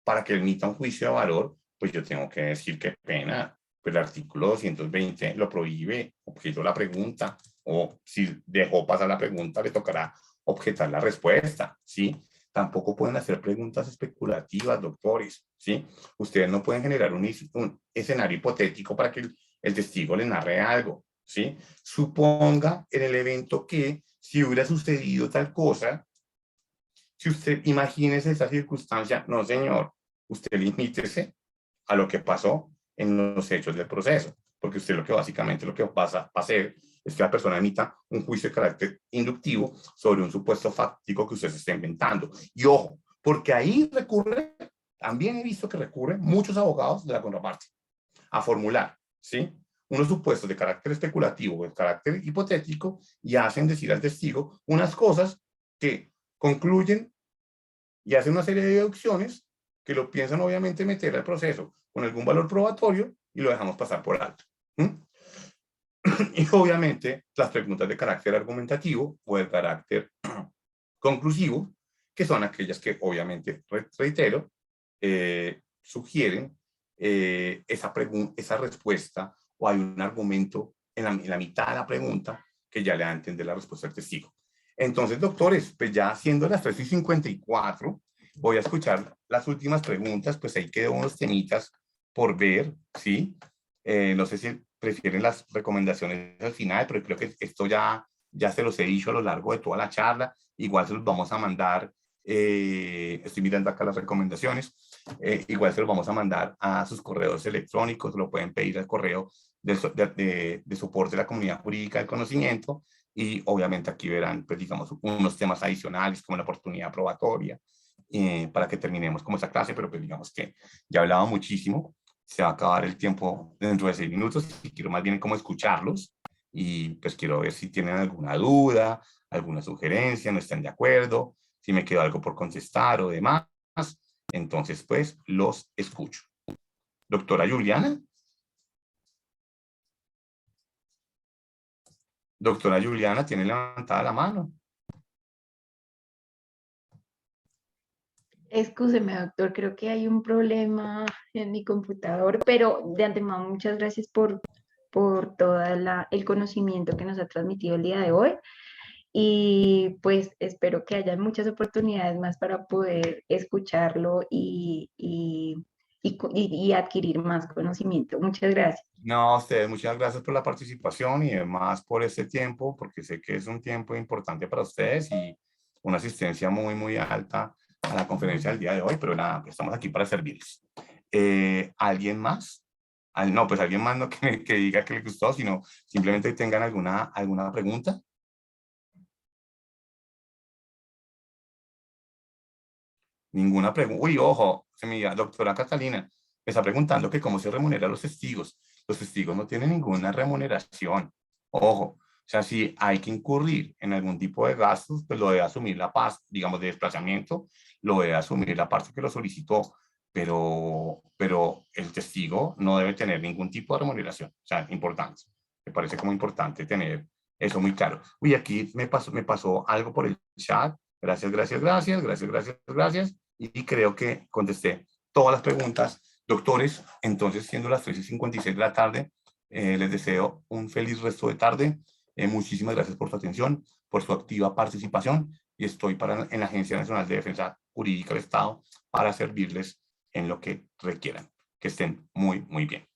para que emita un juicio de valor, pues yo tengo que decir qué pena, pues el artículo 220 lo prohíbe, objeto la pregunta, o si dejó pasar la pregunta, le tocará objetar la respuesta, ¿sí? Tampoco pueden hacer preguntas especulativas, doctores, ¿sí? Ustedes no pueden generar un escenario hipotético para que el testigo le narre algo, ¿sí? Suponga en el evento que si hubiera sucedido tal cosa, si usted imagínese esa circunstancia, no señor, usted limítese a lo que pasó en los hechos del proceso, porque usted lo que básicamente lo que pasa a hacer es que la persona emita un juicio de carácter inductivo sobre un supuesto fáctico que usted se está inventando. Y ojo, porque ahí recurre, también he visto que recurren muchos abogados de la contraparte a formular, ¿sí? Unos supuestos de carácter especulativo o de carácter hipotético y hacen decir al testigo unas cosas que concluyen y hacen una serie de deducciones que lo piensan obviamente meter al proceso con algún valor probatorio y lo dejamos pasar por alto. Y obviamente las preguntas de carácter argumentativo o de carácter conclusivo, que son aquellas que obviamente, reitero, sugieren esa respuesta o hay un argumento en la mitad de la pregunta que ya le da a entender la respuesta del testigo. Entonces, doctores, pues ya siendo las 3:54, voy a escuchar las últimas preguntas, pues ahí quedan unos temitas por ver, ¿sí? No sé si prefieren las recomendaciones al final, pero creo que esto ya se los he dicho a lo largo de toda la charla, igual se los vamos a mandar, estoy mirando acá las recomendaciones, igual se los vamos a mandar a sus correos electrónicos, lo pueden pedir al correo de soporte de la comunidad jurídica del conocimiento, y obviamente aquí verán, pues digamos, unos temas adicionales como la oportunidad probatoria, para que terminemos como esa clase, pero pues digamos que ya he hablado muchísimo, se va a acabar el tiempo dentro de 6 minutos y quiero más bien como escucharlos y pues quiero ver si tienen alguna duda, alguna sugerencia, no están de acuerdo, si me quedó algo por contestar o demás, entonces pues los escucho. Doctora Juliana. Doctora Juliana, tiene levantada la mano. Excúseme, doctor, creo que hay un problema en mi computador, pero de antemano muchas gracias por todo el conocimiento que nos ha transmitido el día de hoy. Y pues espero que haya muchas oportunidades más para poder escucharlo y adquirir más conocimiento. Muchas gracias. No, a ustedes, muchas gracias por la participación y además por este tiempo, porque sé que es un tiempo importante para ustedes y una asistencia muy, muy alta a la conferencia del día de hoy, pero nada, pues estamos aquí para servirles. ¿Alguien más? No, pues alguien más no que diga que le gustó, sino simplemente tengan alguna pregunta. Ninguna pregunta. Uy, ojo, se me diga, doctora Catalina, me está preguntando que cómo se remunera a los testigos. Los testigos no tienen ninguna remuneración. Ojo, o sea, si hay que incurrir en algún tipo de gastos, pues lo debe asumir la paz, digamos, de desplazamiento, lo debe asumir la parte que lo solicitó, pero el testigo no debe tener ningún tipo de remuneración. O sea, importante. Me parece como importante tener eso muy claro. Uy, aquí me pasó algo por el chat. Gracias, gracias, gracias, gracias, gracias, gracias. Y creo que contesté todas las preguntas. Doctores, entonces siendo las 3:56 de la tarde, les deseo un feliz resto de tarde. Muchísimas gracias por su atención, por su activa participación y estoy en la Agencia Nacional de Defensa Jurídica del Estado para servirles en lo que requieran. Que estén muy, muy bien.